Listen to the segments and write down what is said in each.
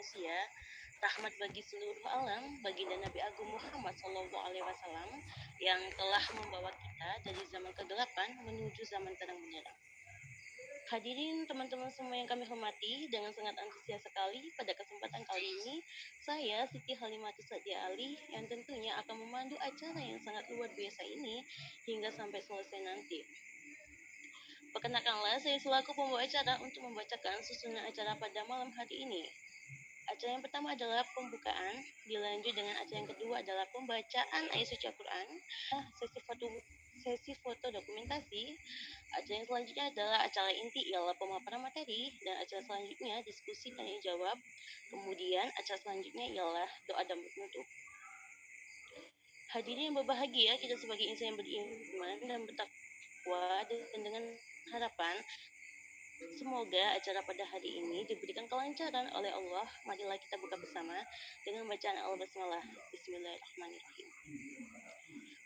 manusia, rahmat bagi seluruh alam, baginda Nabi Agung Muhammad SAW yang telah membawa kita dari zaman kegelapan menuju zaman terang benderang. Hadirin teman-teman semua yang kami hormati, dengan sangat antusias sekali pada kesempatan kali ini, saya Siti Halimatus Sadia Ali yang tentunya akan memandu acara yang sangat luar biasa ini hingga sampai selesai nanti. Perkenalkanlah, saya selaku pembawa acara untuk membacakan susunan acara pada malam hari ini. Acara yang pertama adalah pembukaan, dilanjut dengan acara yang kedua adalah pembacaan ayat suci Al-Quran, sesi foto dokumentasi. Acara yang selanjutnya adalah acara inti ialah pemaparan materi, dan acara selanjutnya diskusi tanya jawab. Kemudian acara selanjutnya ialah doa dan penutup. Hadirin yang berbahagia, kita sebagai insan yang beriman dan bertakwa, dan dengan harapan semoga acara pada hari ini diberikan kelancaran oleh Allah. Marilah kita buka bersama dengan bacaan Al-Basmalah. Bismillahirrahmanirrahim.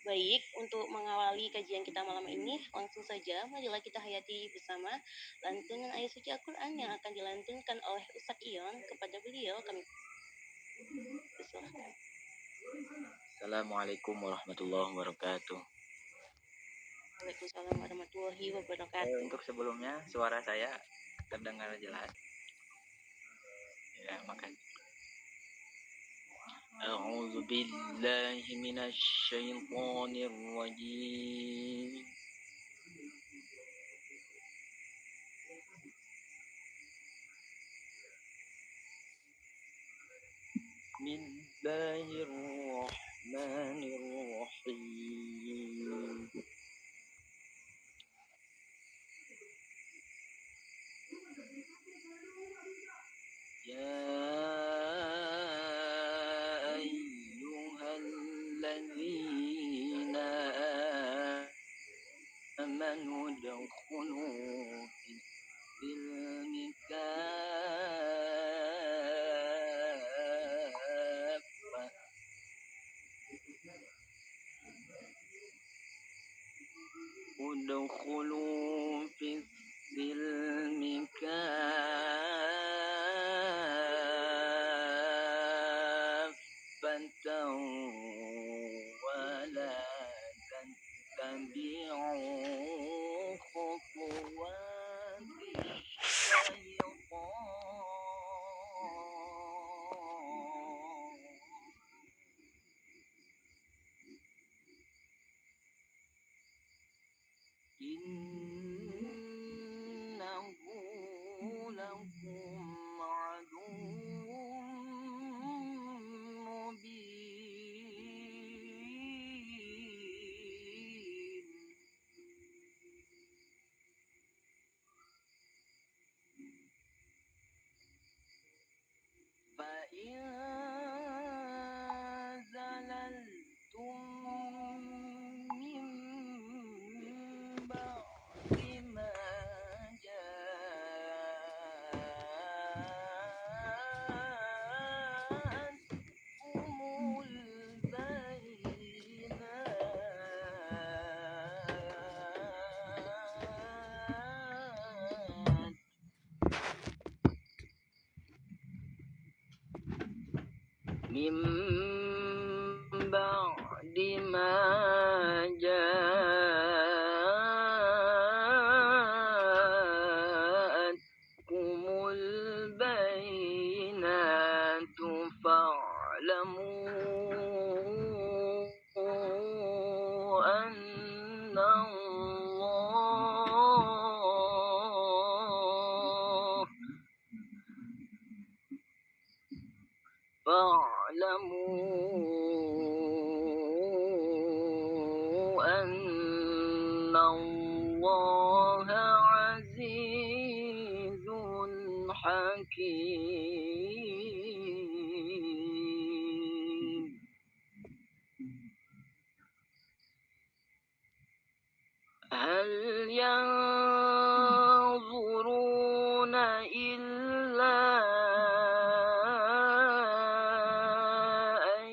Baik, untuk mengawali kajian kita malam ini, langsung saja marilah kita hayati bersama lantunan ayat suci Al-Quran yang akan dilantunkan oleh Ustaz Ion. Kepada beliau kami persilahkan. Assalamualaikum warahmatullahi wabarakatuh. Waalaikumsalam warahmatullahi wabarakatuh. Untuk sebelumnya suara saya terdengar jelas. Ya, makasih. A'udzu billahi minasy syaithanir rajim. Bismillahirrahmanirrahim. Ya ayyuhalladzina amanu udkhulu fis-silmi kaffah udkhulu fis-silmi kaffatan wa la tattabi'u khutuwatish syaitan. Innahu lakum aduwwun mubin. فإن زللتم من بعد ما جاءتكم البينات من بعد ما جاءتكم البينات فاعلموا أن الله عزيز حكيم. هل ينظرون إلا أن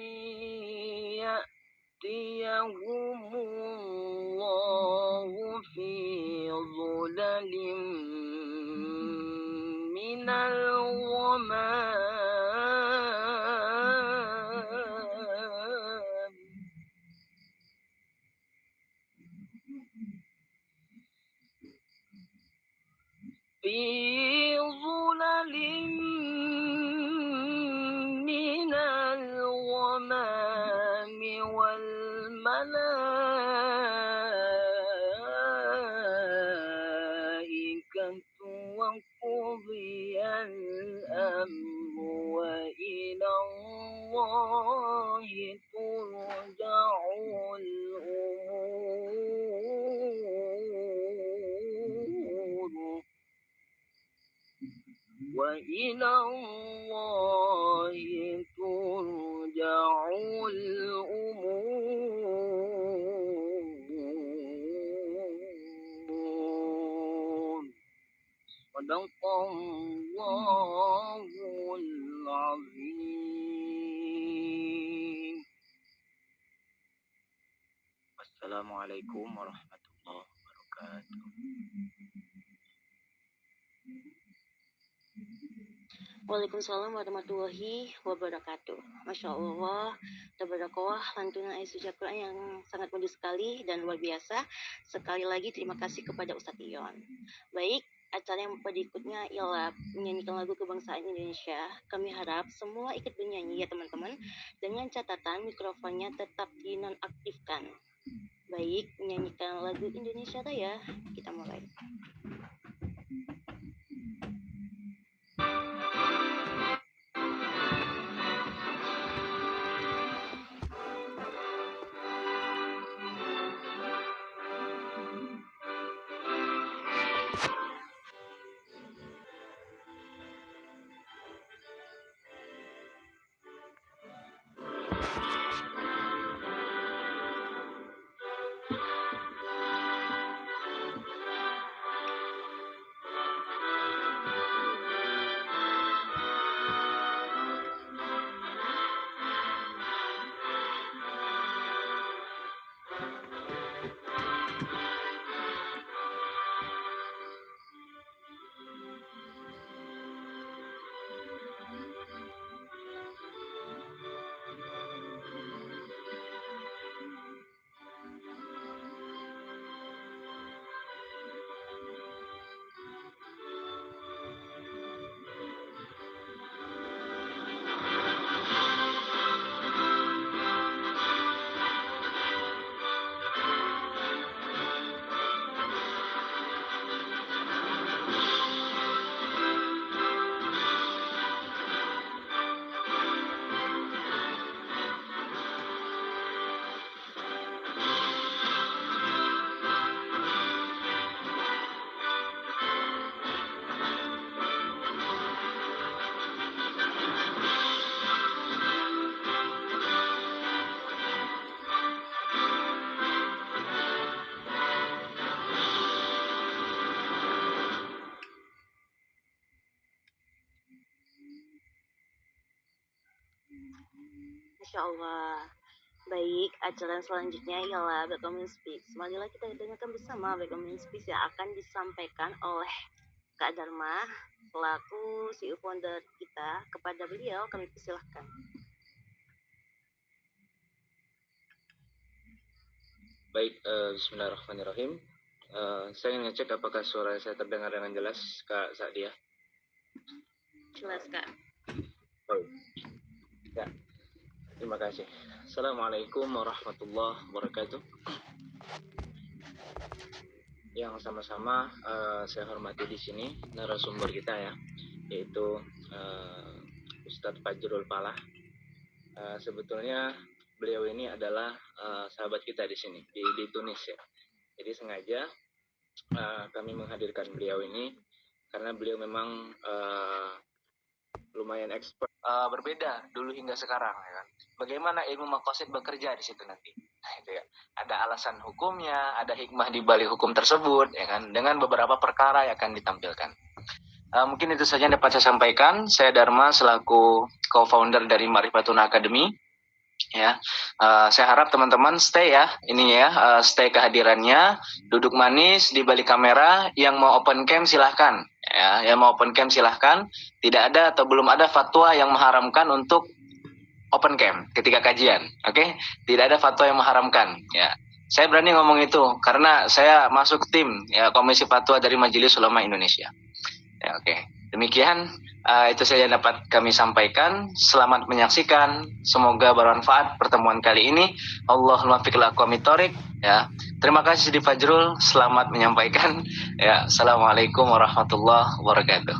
يأتيهم الله في الله ترجع الأمور وإلى الله ترجع الأمور صدق الله العظيم. Assalamualaikum warahmatullahi wabarakatuh. Waalaikumsalam warahmatullahi wabarakatuh. Masya Allah, tabarakallah, lantunan ayat suci Al-Quran yang sangat merdu sekali dan luar biasa. Sekali lagi terima kasih kepada Ustadz Ion. Baik, acara yang berikutnya ialah menyanyikan lagu kebangsaan Indonesia. Kami harap semua ikut bernyanyi ya teman-teman, dengan catatan mikrofonnya tetap dinonaktifkan. Baik, menyanyikan lagu Indonesia Raya, kita mulai. Masya Allah. Baik, acara selanjutnya ialah Back Comment Speaks. Marilah kita dengarkan bersama Back Comment Speaks yang akan disampaikan oleh Kak Dharma selaku CEO founder kita. Kepada beliau kami persilahkan. Baik, bismillahirrahmanirrahim. Saya ingin ngecek apakah suara saya terdengar dengan jelas, Kak Sadia. Jelas, Kak. Oh, ya. Terima kasih. Assalamualaikum warahmatullahi wabarakatuh. Yang sama-sama saya hormati di sini narasumber kita ya, yaitu Ustadz Fajrul Falah. Sebetulnya beliau ini adalah sahabat kita di sini di Tunis ya. Jadi sengaja kami menghadirkan beliau ini karena beliau memang lumayan expert. Berbeda dulu hingga sekarang ya kan. Bagaimana ilmu maqasid bekerja di situ nanti. Gitu ya. Ada alasan hukumnya, ada hikmah di balik hukum tersebut ya kan, dengan beberapa perkara yang akan ditampilkan. Mungkin itu saja yang dapat saya sampaikan. Saya Dharma selaku co-founder dari Ma'rifatun Academy. Ya, saya harap teman-teman stay ya, stay kehadirannya, duduk manis di balik kamera. Yang mau open cam silahkan, ya, yang mau open cam silahkan. Tidak ada atau belum ada fatwa yang mengharamkan untuk open cam ketika kajian, oke? Tidak ada fatwa yang mengharamkan, ya. Saya berani ngomong itu karena saya masuk tim ya Komisi Fatwa dari Majelis Ulama Indonesia. Ya, oke. Demikian itu saja yang dapat kami sampaikan. Selamat menyaksikan. Semoga bermanfaat pertemuan kali ini. Allahumma fiqh aqwamit thoriq. Ya. Terima kasih Sidi Fajrul. Selamat menyampaikan. Ya. Assalamualaikum warahmatullahi wabarakatuh.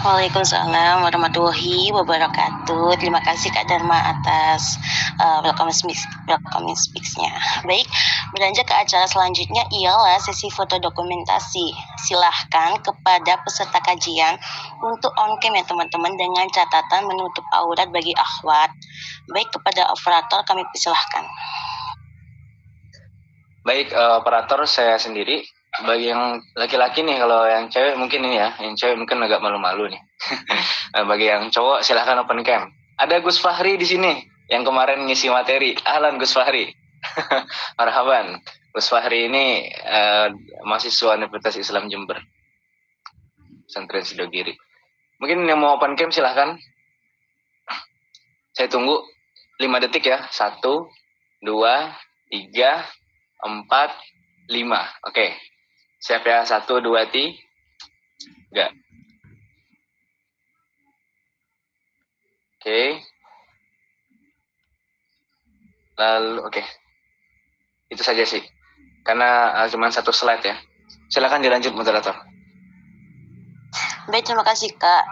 Waalaikumsalam warahmatullahi wabarakatuh. Terima kasih Kak Dharma atas welcome speaks-nya. Baik, beranjak ke acara selanjutnya ialah sesi foto dokumentasi. Silahkan kepada peserta kajian untuk on cam ya teman-teman, dengan catatan menutup aurat bagi akhwat. Baik, kepada operator kami persilahkan. Baik, operator saya sendiri. Bagi yang laki-laki nih, kalau yang cewek mungkin ini ya, yang cewek mungkin agak malu-malu nih. Bagi yang cowok silahkan open cam. Ada Gus Fahri di sini yang kemarin ngisi materi. Ahlan Gus Fahri. Marhaban. Gus Fahri ini mahasiswa Universitas Islam Jember, pesantren Sidogiri. Mungkin yang mau open cam silahkan. Saya tunggu 5 detik ya. 1, 2, 3, 4, 5. Oke. Siap ya. 1, 2, 3. Oke. Lalu oke. Itu saja sih. Karena cuma satu slide ya. Silakan dilanjut moderator. Baik, terima kasih Kak.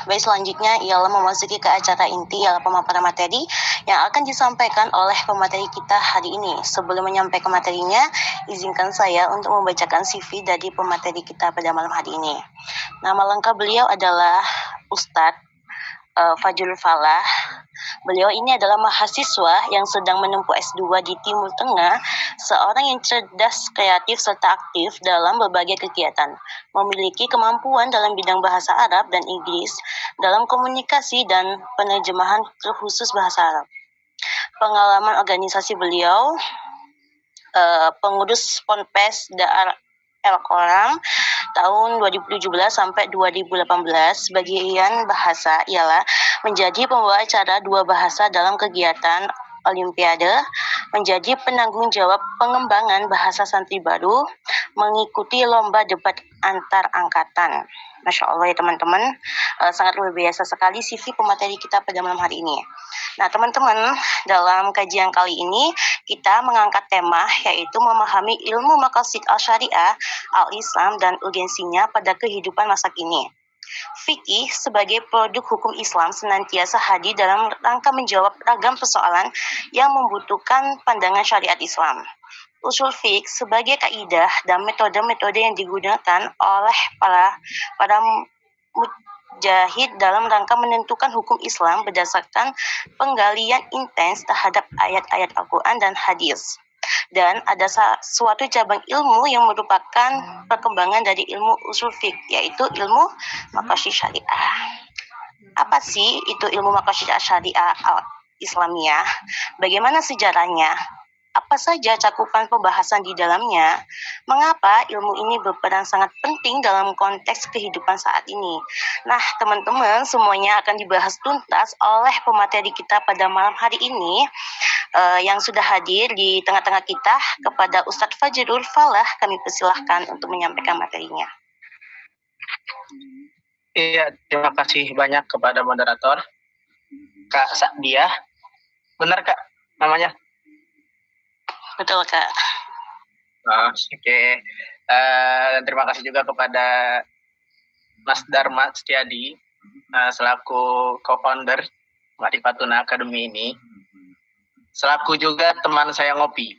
Baik, selanjutnya ialah memasuki ke acara inti, ialah pemaparan materi yang akan disampaikan oleh pemateri kita hari ini. Sebelum menyampaikan materinya, izinkan saya untuk membacakan CV dari pemateri kita pada malam hari ini. Nama lengkap beliau adalah Ustadz Fajrul Falah. Beliau ini adalah mahasiswa yang sedang menempuh S2 di Timur Tengah, seorang yang cerdas, kreatif, serta aktif dalam berbagai kegiatan. Memiliki kemampuan dalam bidang bahasa Arab dan Inggris, dalam komunikasi dan penerjemahan khusus bahasa Arab. Pengalaman organisasi beliau, pengurus Ponpes Dar El-Qoram tahun 2017 sampai 2018. Bagian bahasa ialah menjadi pembawa acara 2 bahasa dalam kegiatan Olimpiade, menjadi penanggung jawab pengembangan bahasa santri baru, mengikuti lomba debat antar angkatan. Masya Allah ya teman-teman, sangat luar biasa sekali CV pemateri kita pada malam hari ini. Nah teman-teman, dalam kajian kali ini kita mengangkat tema yaitu memahami ilmu maqasid al-syariah, al-Islam dan urgensinya pada kehidupan masa kini. Fikih sebagai produk hukum Islam senantiasa hadir dalam rangka menjawab ragam persoalan yang membutuhkan pandangan syariat Islam. Usul fiqh sebagai kaidah dan metode-metode yang digunakan oleh para mujahid dalam rangka menentukan hukum Islam berdasarkan penggalian intens terhadap ayat-ayat Al-Quran dan hadis. Dan ada suatu cabang ilmu yang merupakan perkembangan dari ilmu usul fiqh, yaitu ilmu maqasid syariah. Apa sih itu ilmu maqasid syariah al-Islamiyah? Bagaimana sejarahnya? Apa saja cakupan pembahasan di dalamnya? Mengapa ilmu ini berperan sangat penting dalam konteks kehidupan saat ini? Nah, teman-teman, semuanya akan dibahas tuntas oleh pemateri kita pada malam hari ini yang sudah hadir di tengah-tengah kita. Kepada Ustadz Fajrul Falah, kami persilahkan untuk menyampaikan materinya. Iya, terima kasih banyak kepada moderator Kak Sakdiah. Benar Kak namanya? Betul Kak. Oke. Dan terima kasih juga kepada Mas Dharma Setiadi selaku co-founder Ma'rifatuna Academy ini. Selaku juga teman saya ngopi.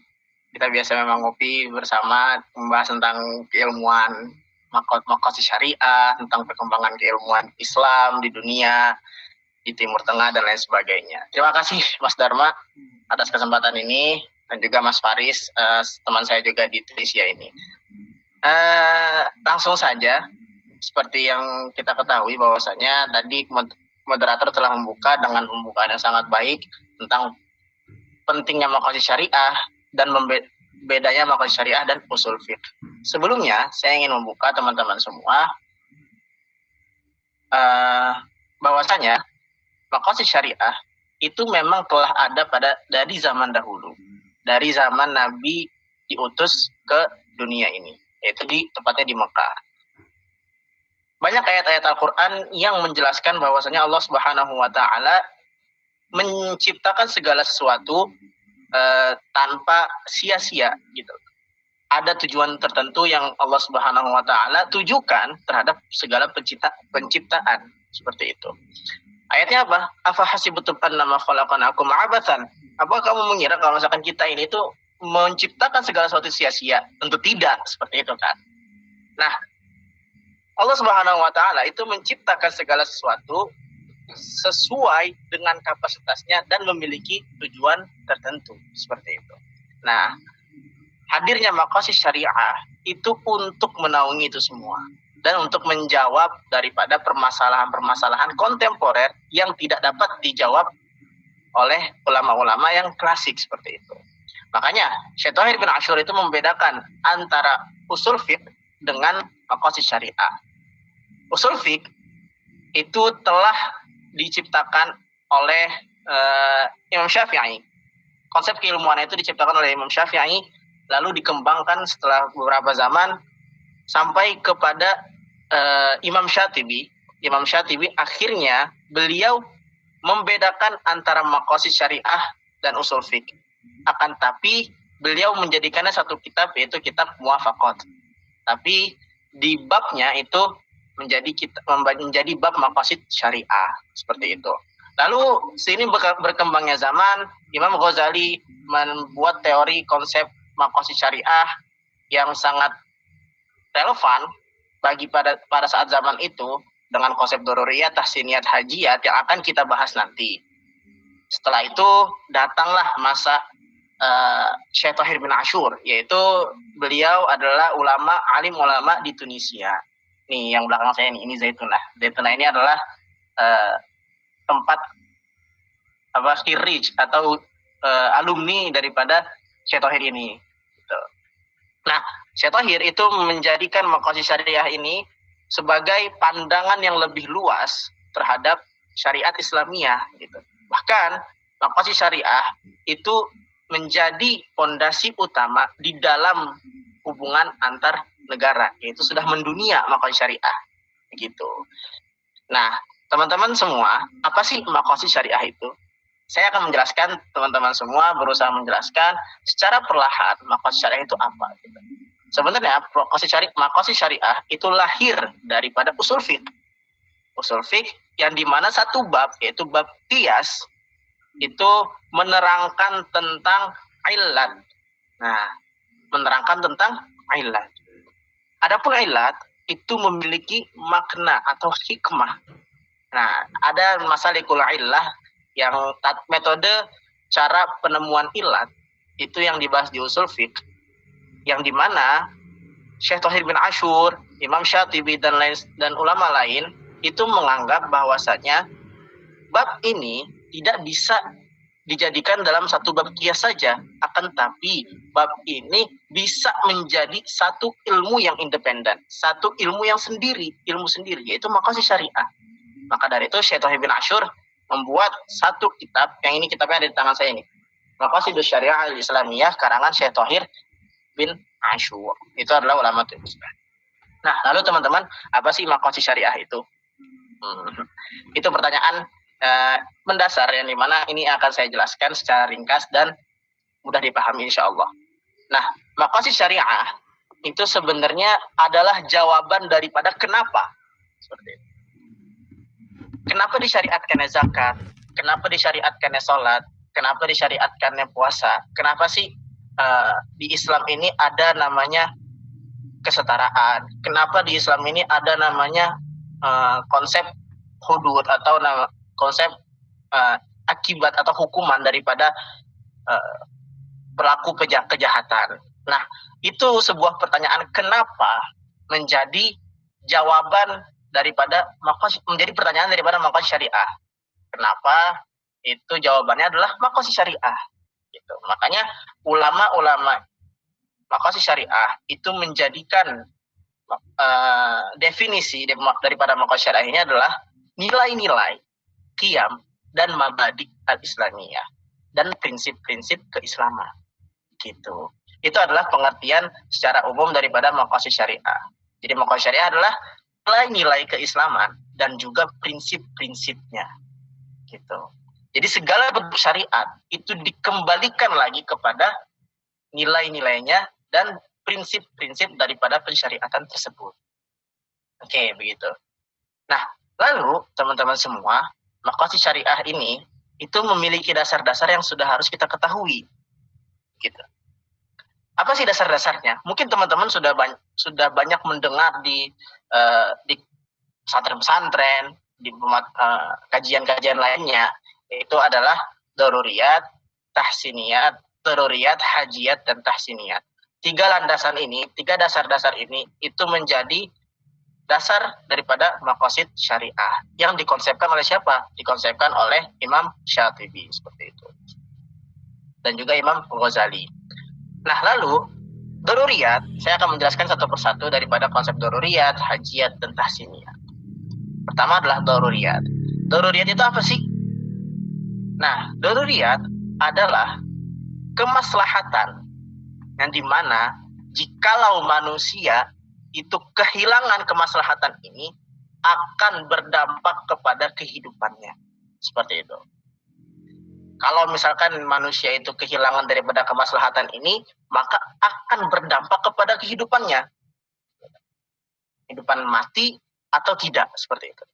Kita biasa memang ngopi bersama, membahas tentang keilmuan maqasid syariah, tentang perkembangan keilmuan Islam di dunia, di Timur Tengah dan lain sebagainya. Terima kasih Mas Dharma atas kesempatan ini, dan juga Mas Faris, teman saya juga di Tunisia ini. Langsung saja, seperti yang kita ketahui bahwasanya tadi moderator telah membuka dengan pembukaan yang sangat baik tentang pentingnya maqasid syariah dan bedanya maqasid syariah dan usul fiqh. Sebelumnya, saya ingin membuka teman-teman semua bahwasanya maqasid syariah itu memang telah ada dari zaman dahulu, dari zaman Nabi diutus ke dunia ini, yaitu tepatnya di Mekah. Banyak ayat-ayat Al-Quran yang menjelaskan bahwasanya Allah Subhanahu wa Ta'ala menciptakan segala sesuatu tanpa sia-sia gitu. Ada tujuan tertentu yang Allah Subhanahu wa Ta'ala tujukan terhadap segala penciptaan. Seperti itu. Ayatnya apa? Afa hasibtum annama khalaqnakum abathan? Apa kamu mengira kalau misalkan kita ini tuh menciptakan segala sesuatu sia-sia? Tentu tidak, seperti itu kan. Nah, Allah Subhanahu wa taala itu menciptakan segala sesuatu sesuai dengan kapasitasnya dan memiliki tujuan tertentu, seperti itu. Nah, hadirnya maqasid syariah itu untuk menaungi itu semua dan untuk menjawab daripada permasalahan-permasalahan kontemporer yang tidak dapat dijawab oleh ulama-ulama yang klasik seperti itu. Makanya Syekh Thahir bin Asyur itu membedakan antara usul fiqh dengan maqasid syariah. Usul fiqh itu telah diciptakan oleh Imam Syafi'i. Konsep keilmuan itu diciptakan oleh Imam Syafi'i, lalu dikembangkan setelah beberapa zaman sampai kepada Imam Syatibi. Imam Syatibi akhirnya beliau membedakan antara maqasid syariah dan usul fiqh. Akan tapi beliau menjadikannya satu kitab, yaitu kitab Muwafaqat. Tapi di babnya itu menjadi bab maqasid syariah, seperti itu. Lalu sini berkembangnya zaman, Imam Ghazali membuat teori konsep maqasid syariah yang sangat relevan bagi pada saat zaman itu dengan konsep dororiyat, tahsiniyat, hajiyat yang akan kita bahas nanti. Setelah itu datanglah masa Syekh Thahir bin Asyur, yaitu beliau adalah alim ulama di Tunisia. Nih yang belakang saya ini Zaitunah. Zaitunah ini adalah tempat khirij atau alumni daripada Syekh Thahir ini. Gitu. Nah, Syekh Thahir itu menjadikan maqasid syariah ini sebagai pandangan yang lebih luas terhadap syariat Islamiyah. Gitu. Bahkan maqasid syariah itu menjadi fondasi utama di dalam hubungan antar negara, yaitu sudah mendunia maqasid syariah. Begitu. Nah, teman-teman semua, apa sih maqasid syariah itu? Saya akan menjelaskan, teman-teman semua berusaha menjelaskan secara perlahan maqasid syariah itu apa. Gitu. Sebenarnya maqasid syariah itu lahir daripada usul fiqh. Usul fiqh yang dimana satu bab, yaitu bab qiyas, itu menerangkan tentang illat. Nah, menerangkan tentang illat. Adapun illat itu memiliki makna atau hikmah. Nah, ada masalikul illah yang metode cara penemuan illat itu yang dibahas di usul fiqh, yang dimana Syekh Thahir bin Asyur, Imam Syatibi dan ulama lain itu menganggap bahwasanya bab ini tidak bisa dijadikan dalam satu bab qiyas saja, akan tapi bab ini bisa menjadi satu ilmu yang independen, satu ilmu yang ilmu sendiri, yaitu maqasid syariah. Maka dari itu Syekh Thahir bin Asyur membuat satu kitab, yang ini kitabnya ada di tangan saya ini, Maqasidus Syariah Al-Islamiyah karangan Syekh Thahir bin Asyur. Itu adalah ulama Tunisia. Nah, lalu teman-teman, apa sih maqasid syariah itu? Itu pertanyaan mendasar yang dimana ini akan saya jelaskan secara ringkas dan mudah dipahami insya Allah. Nah, maqasid syariah itu sebenarnya adalah jawaban daripada kenapa. Seperti itu. Kenapa disyariatkannya zakat? Kenapa disyariatkannya sholat? Kenapa disyariatkannya puasa? Kenapa sih di Islam ini ada namanya kesetaraan? Kenapa di Islam ini ada namanya konsep hudud atau konsep akibat atau hukuman daripada pelaku kejahatan? Nah, itu sebuah pertanyaan kenapa menjadi jawaban daripada menjadi pertanyaan daripada maqasid syariah. Kenapa? Itu jawabannya adalah maqasid syariah. Gitu. Makanya ulama-ulama maqasid syariah itu menjadikan definisi daripada maqasid syariah ini adalah nilai-nilai qiyam dan mabadi al-islamiyah dan prinsip-prinsip keislaman. Gitu. Itu adalah pengertian secara umum daripada maqasid syariah. Jadi maqasid syariah adalah nilai-nilai keislaman dan juga prinsip-prinsipnya. Gitu. Jadi segala bentuk syariat itu dikembalikan lagi kepada nilai-nilainya dan prinsip-prinsip daripada pensyariatan tersebut. Oke, begitu. Nah, Lalu, teman-teman semua, maqasid syariah ini itu memiliki dasar-dasar yang sudah harus kita ketahui. Gitu. Apa sih dasar-dasarnya? Mungkin teman-teman sudah banyak mendengar di pesantren-pesantren, di kajian-kajian lainnya, itu adalah daruriyat, tahsiniyat, daruriyat, hajiyat, dan tahsiniyat. Tiga dasar-dasar ini itu menjadi dasar daripada maqasid syariah yang dikonsepkan oleh siapa? Dikonsepkan oleh Imam Syatibi seperti itu. Dan juga Imam Ghazali. Nah, lalu daruriyat, saya akan menjelaskan satu persatu daripada konsep daruriyat, hajiyat, dan tahsiniyat. Pertama adalah daruriyat. Daruriyat itu apa sih? Nah, daruriyat adalah kemaslahatan yang dimana jikalau manusia itu kehilangan kemaslahatan ini akan berdampak kepada kehidupannya. Seperti itu. Kalau misalkan manusia itu kehilangan daripada kemaslahatan ini, maka akan berdampak kepada kehidupannya. Kehidupan mati atau tidak, seperti itu.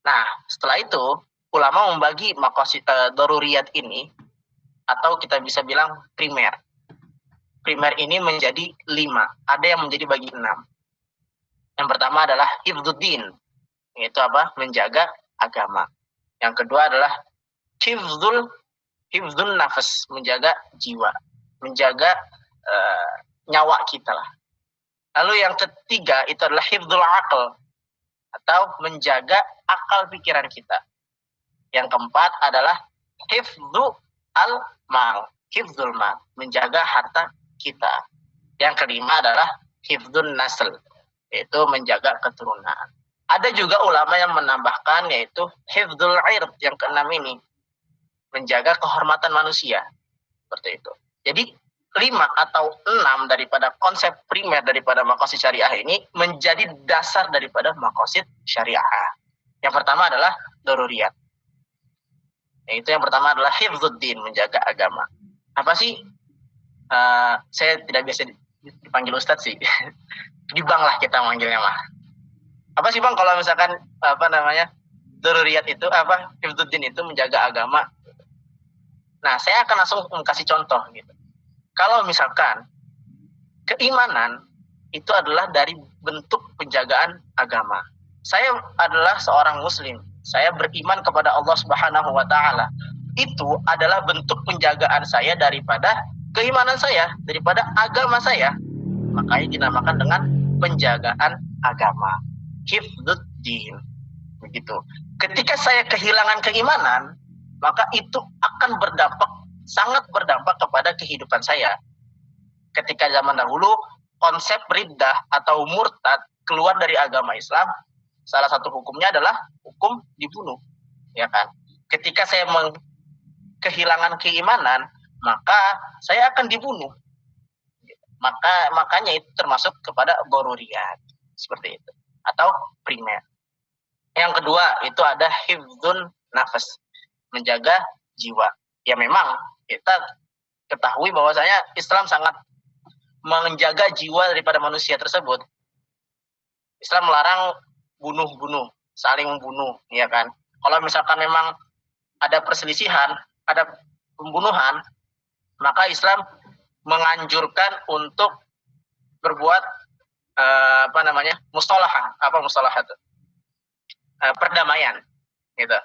Nah, setelah itu, ulama membagi maqasid daruriyat ini, atau kita bisa bilang primer. Primer ini menjadi 5, ada yang menjadi bagi 6. Yang pertama adalah hifdzuddin, yaitu apa? Menjaga agama. Yang kedua adalah hifdzun nafas, menjaga jiwa, menjaga nyawa kita lah. Lalu yang ketiga itu adalah hifdzul aql, atau menjaga akal pikiran kita. Yang keempat adalah hifdzul mal, hifdzul mal, menjaga harta kita. Yang kelima adalah hifdzun nasl, yaitu menjaga keturunan. Ada juga ulama yang menambahkan yaitu hifdzul ird, yang keenam ini, menjaga kehormatan manusia. Seperti itu. Jadi 5 atau 6 daripada konsep primer daripada maqasid syariah ini menjadi dasar daripada maqasid syariah. Yang pertama adalah daruriyat. Yaitu yang pertama adalah hifdzuddin, menjaga agama. Apa sih? Saya tidak biasa dipanggil Ustadz sih. Di Bang lah kita manggilnya mah. Apa sih Bang kalau misalkan daruriyat itu hifdzuddin itu menjaga agama. Nah, saya akan langsung kasih contoh gitu. Kalau misalkan keimanan itu adalah dari bentuk penjagaan agama. Saya adalah seorang muslim. Saya beriman kepada Allah Subhanahu wa taala. Itu adalah bentuk penjagaan saya daripada keimanan saya, daripada agama saya. Makanya dinamakan dengan penjagaan agama. Hifdzuddin. Begitu. Ketika saya kehilangan keimanan, maka itu akan sangat berdampak kepada kehidupan saya. Ketika zaman dahulu, konsep riddah atau murtad keluar dari agama Islam, salah satu hukumnya adalah hukum dibunuh, ya kan? Ketika saya kehilangan keimanan, maka saya akan dibunuh. Makanya itu termasuk kepada daruriyat, seperti itu, atau primer. Yang kedua itu ada hifdzun nafas, menjaga jiwa. Ya memang kita ketahui bahwasanya Islam sangat menjaga jiwa daripada manusia tersebut. Islam melarang bunuh-bunuh, saling membunuh, ya kan? Kalau misalkan memang ada perselisihan, ada pembunuhan, maka Islam menganjurkan untuk berbuat mustalah itu? Perdamaian, gitu.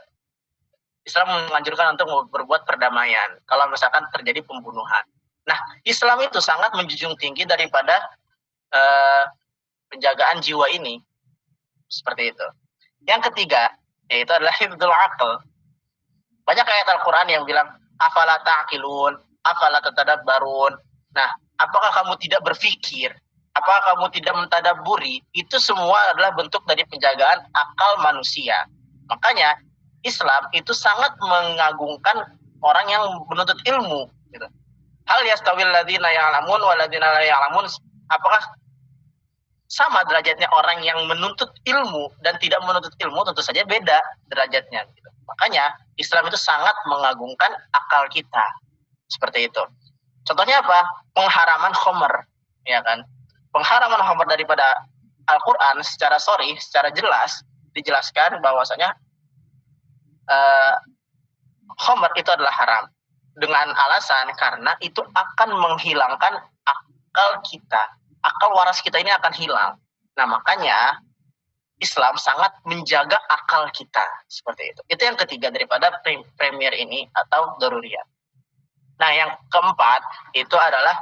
Islam menganjurkan untuk berbuat perdamaian kalau misalkan terjadi pembunuhan. Nah, Islam itu sangat menjunjung tinggi daripada penjagaan jiwa ini. Seperti itu. Yang ketiga, yaitu adalah hifdzul aql. Banyak ayat Al-Quran yang bilang, afala ta'qilun, afala tatadabbarun. Nah, apakah kamu tidak berpikir? Apakah kamu tidak mentadabburi? Itu semua adalah bentuk dari penjagaan akal manusia. Makanya, Islam itu sangat mengagungkan orang yang menuntut ilmu. Gitu. Hal yastawil ladzina ya'lamun wal ladzina la ya'lamun. Apakah sama derajatnya orang yang menuntut ilmu dan tidak menuntut ilmu? Tentu saja beda derajatnya. Gitu. Makanya Islam itu sangat mengagungkan akal kita. Seperti itu. Contohnya apa? Pengharaman khamr, ya kan? Pengharaman khamr daripada Al-Quran secara secara jelas dijelaskan bahwasanya khamr itu adalah haram dengan alasan karena itu akan menghilangkan akal kita, akal waras kita ini akan hilang. Nah makanya Islam sangat menjaga akal kita seperti itu. Itu yang ketiga daripada premier ini atau daruriyat. Nah yang keempat itu adalah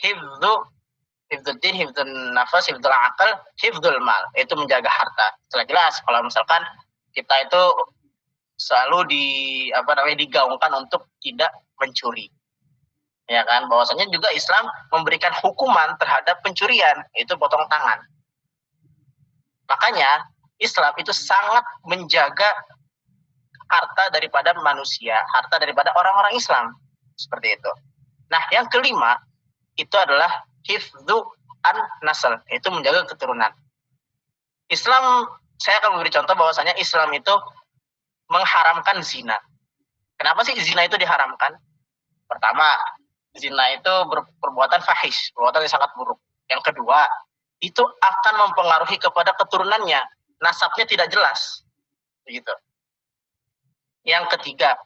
hifdzuddin, hifdzun nafas, hifdzul akal, hifdzul mal. Itu menjaga harta. Setelah jelas kalau misalkan kita itu selalu digaungkan untuk tidak mencuri. Ya kan, bahwasanya juga Islam memberikan hukuman terhadap pencurian, itu potong tangan. Makanya Islam itu sangat menjaga harta daripada manusia, harta daripada orang-orang Islam. Seperti itu. Nah, yang kelima itu adalah hifdzu an-nasl, itu menjaga keturunan. Islam, saya akan memberi contoh bahwasanya Islam itu mengharamkan zina. Kenapa sih zina itu diharamkan? Pertama, zina itu perbuatan fahish, perbuatan yang sangat buruk. Yang kedua, itu akan mempengaruhi kepada keturunannya, nasabnya tidak jelas, begitu. Yang ketiga,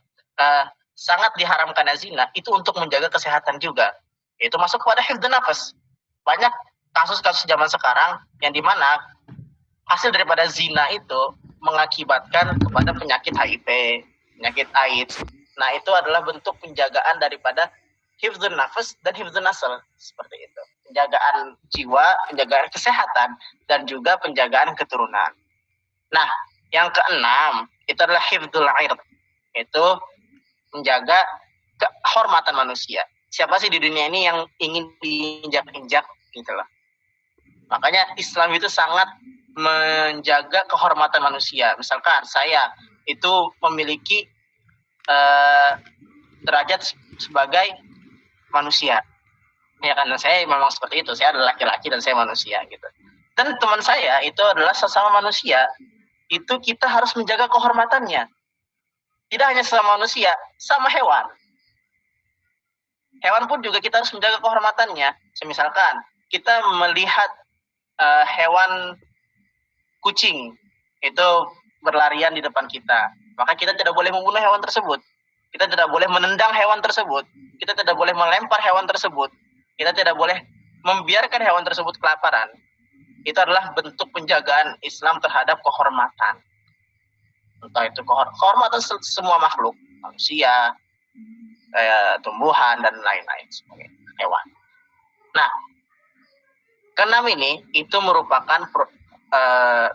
sangat diharamkan zina itu untuk menjaga kesehatan juga. Itu masuk kepada hifdzun nafas. Banyak kasus-kasus zaman sekarang yang dimana hasil daripada zina itu mengakibatkan kepada penyakit HIV, penyakit AIDS. Nah, itu adalah bentuk penjagaan daripada hifdzun nafas dan hifdzun nasl, seperti itu. Penjagaan jiwa, penjagaan kesehatan, dan juga penjagaan keturunan. Nah, yang keenam, itu adalah hifdzul ird. Itu menjaga kehormatan manusia. Siapa sih di dunia ini yang ingin diinjak-injak, gitu loh. Makanya Islam itu sangat menjaga kehormatan manusia. Misalkan saya itu memiliki derajat sebagai manusia, ya kan, dan saya memang seperti itu. Saya adalah laki-laki dan saya manusia, gitu. Dan teman saya itu adalah sesama manusia. Itu kita harus menjaga kehormatannya. Tidak hanya sama manusia, sama hewan. Hewan pun juga kita harus menjaga kehormatannya. Misalkan kita melihat hewan kucing itu berlarian di depan kita, maka kita tidak boleh membunuh hewan tersebut. Kita tidak boleh menendang hewan tersebut. Kita tidak boleh melempar hewan tersebut. Kita tidak boleh membiarkan hewan tersebut kelaparan. Itu adalah bentuk penjagaan Islam terhadap kehormatan. Entah itu kehormatan semua makhluk, manusia, tumbuhan, dan lain-lain sebagai hewan. Nah, keenam ini itu merupakan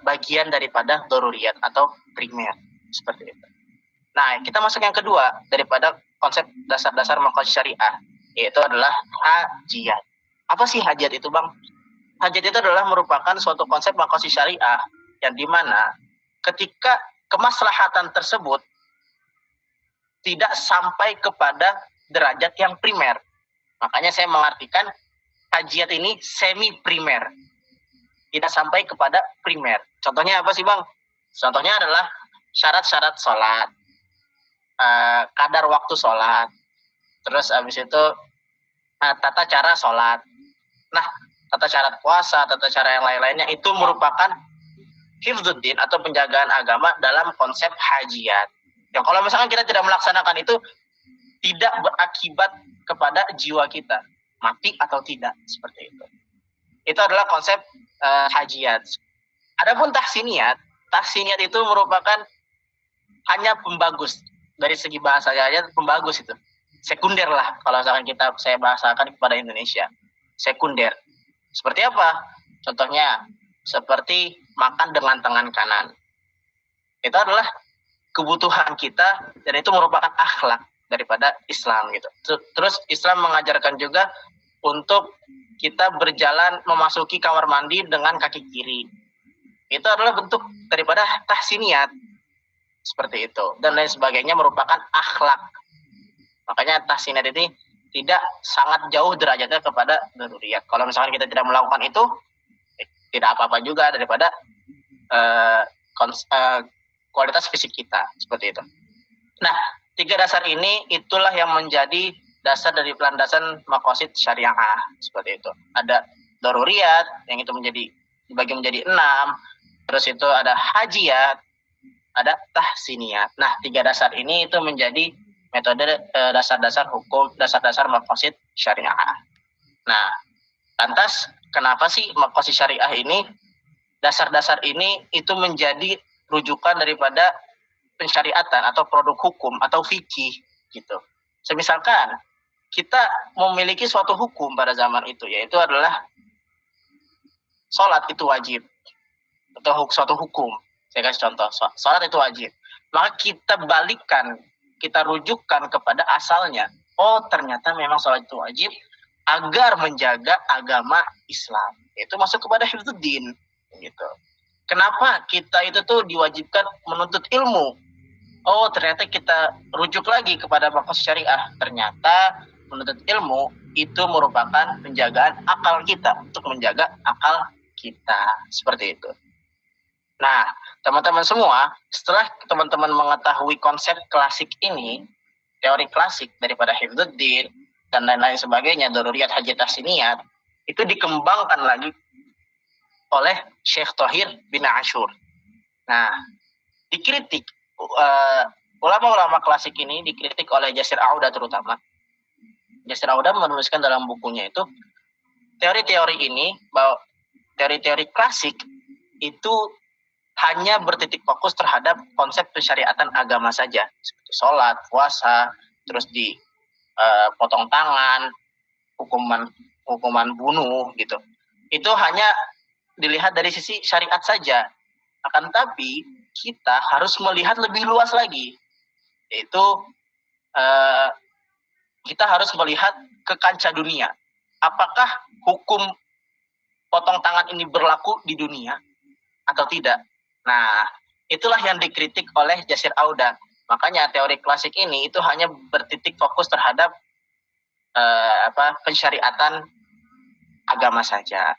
bagian daripada daruriyat atau primer, seperti itu. Nah, kita masuk yang kedua daripada konsep dasar-dasar maqasid syariah, yaitu adalah hajiyat. Apa sih hajiyat itu, Bang? Hajiyat itu adalah merupakan suatu konsep maqasid syariah yang dimana ketika kemaslahatan tersebut tidak sampai kepada derajat yang primer. Makanya saya mengartikan hajiyat ini semi primer. Tidak sampai kepada primer. Contohnya apa sih, Bang? Contohnya adalah syarat-syarat sholat, kadar waktu sholat, terus habis itu tata cara sholat. Nah, tata cara puasa, tata cara yang lain-lainnya itu merupakan hifdzuddin atau penjagaan agama dalam konsep hajiyat. Yang kalau misalkan kita tidak melaksanakan itu, tidak berakibat kepada jiwa kita, mati atau tidak, seperti itu. Itu adalah konsep hajiyat. Adapun tahsiniyat itu merupakan hanya pembagus dari segi bahasa saja, pembagus itu. Sekunder lah kalau misalkan saya bahasakan kepada Indonesia. Sekunder. Seperti apa? Contohnya seperti makan dengan tangan kanan. Itu adalah kebutuhan kita dan itu merupakan akhlak daripada Islam, gitu. Terus Islam mengajarkan juga untuk kita berjalan memasuki kamar mandi dengan kaki kiri. Itu adalah bentuk daripada tahsiniyat, seperti itu, dan lain sebagainya merupakan akhlak. Makanya tahsiniyat ini tidak sangat jauh derajatnya kepada daruriyat. Kalau misalkan kita tidak melakukan itu, tidak apa-apa juga daripada kualitas fisik kita, seperti itu. Nah, 3 dasar ini itulah yang menjadi dasar dari landasan maqasid syariah, seperti itu. Ada daruriyat yang itu menjadi dibagi menjadi 6. Terus itu ada hajiyat, ada tahsiniyat. Nah, 3 dasar ini itu menjadi metode dasar-dasar hukum, dasar-dasar maqasid syariah. Nah, lantas kenapa sih maqasid syariah ini, dasar-dasar ini itu menjadi rujukan daripada pensyariatan atau produk hukum atau fikih gitu. Semisalkan kita memiliki suatu hukum pada zaman itu, yaitu adalah sholat itu wajib atau suatu hukum. Saya kasih contoh, sholat itu wajib. Maka kita balikkan, kita rujukkan kepada asalnya. Oh, ternyata memang sholat itu wajib agar menjaga agama Islam. Itu masuk kepada hifdzuddin gitu. Kenapa kita itu tuh diwajibkan menuntut ilmu? Oh, ternyata kita rujuk lagi kepada maqasid syariah. Ternyata menuntut ilmu itu merupakan penjagaan akal kita, untuk menjaga akal kita. Seperti itu. Nah, teman-teman semua, setelah teman-teman mengetahui konsep klasik ini, teori klasik daripada hifdzuddin dan lain-lain sebagainya, daruriyat, hajiyat, tahsiniyat, itu dikembangkan lagi oleh Syekh Thohir bin Ashur. Nah, dikritik ulama-ulama klasik ini, dikritik oleh Jasir Auda terutama. Jasir Auda menuliskan dalam bukunya itu, teori-teori ini, bahwa teori-teori klasik itu hanya bertitik fokus terhadap konsep pensyariatan agama saja, seperti sholat, puasa, terus potong tangan, hukuman bunuh gitu. Itu hanya dilihat dari sisi syariat saja. Akan tapi kita harus melihat lebih luas lagi, yaitu kita harus melihat ke kancah dunia. Apakah hukum potong tangan ini berlaku di dunia atau tidak? Nah, itulah yang dikritik oleh Jasir Auda. Makanya teori klasik ini itu hanya bertitik fokus terhadap pensyariatan agama saja.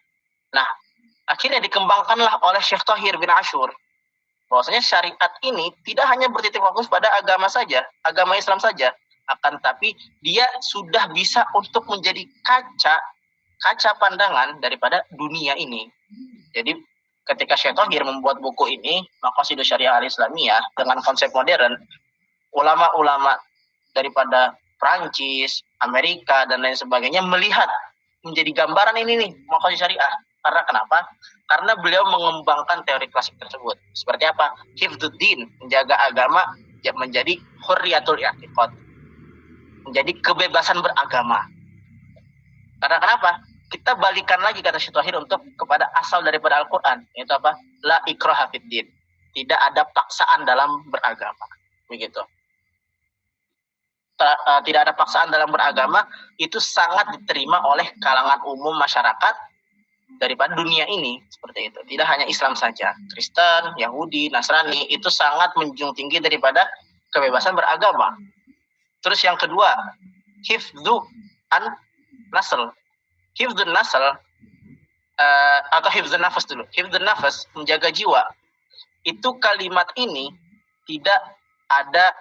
Nah, akhirnya dikembangkanlah oleh Syekh Thohir bin Ashur bahwasanya syariat ini tidak hanya bertitik fokus pada agama saja, agama Islam saja, akan tapi dia sudah bisa untuk menjadi kaca pandangan daripada dunia ini. Jadi ketika Syekh Thohir membuat buku ini, Maqasidus Syariah Al-Islamiyah, dengan konsep modern, ulama-ulama daripada Prancis, Amerika, dan lain sebagainya melihat menjadi gambaran ini nih, Maqasid Syariah. Karena kenapa? Karena beliau mengembangkan teori klasik tersebut. Seperti apa? Hifdzuddin, menjaga agama, menjadi hurriyatul i'tiqad, menjadi kebebasan beragama. Karena kenapa? Kita balikan lagi kata Syekh Thohir untuk kepada asal daripada Al-Quran, yaitu apa? La ikraha fiddin. Tidak ada paksaan dalam beragama. Begitu. Tidak ada paksaan dalam beragama, itu sangat diterima oleh kalangan umum masyarakat daripada dunia ini. Seperti itu. Tidak hanya Islam saja. Kristen, Yahudi, Nasrani, itu sangat menjunjung tinggi daripada kebebasan beragama. Terus yang kedua, hifdzu an nasl. Hifdzun nasl atau hifdzun nafas dulu. Hifdzun nafas, menjaga jiwa. Itu kalimat ini tidak ada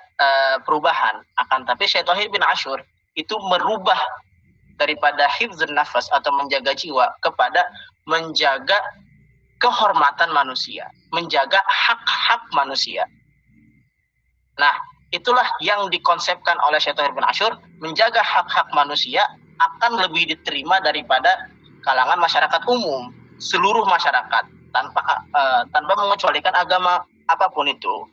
perubahan. Akan tapi Syekh Thohir bin Ashur itu merubah daripada hifdzun nafas atau menjaga jiwa kepada menjaga kehormatan manusia, menjaga hak-hak manusia. Nah, itulah yang dikonsepkan oleh Syekh Thohir bin Ashur, menjaga hak-hak manusia akan lebih diterima daripada kalangan masyarakat umum, seluruh masyarakat, tanpa mengecualikan agama apapun itu.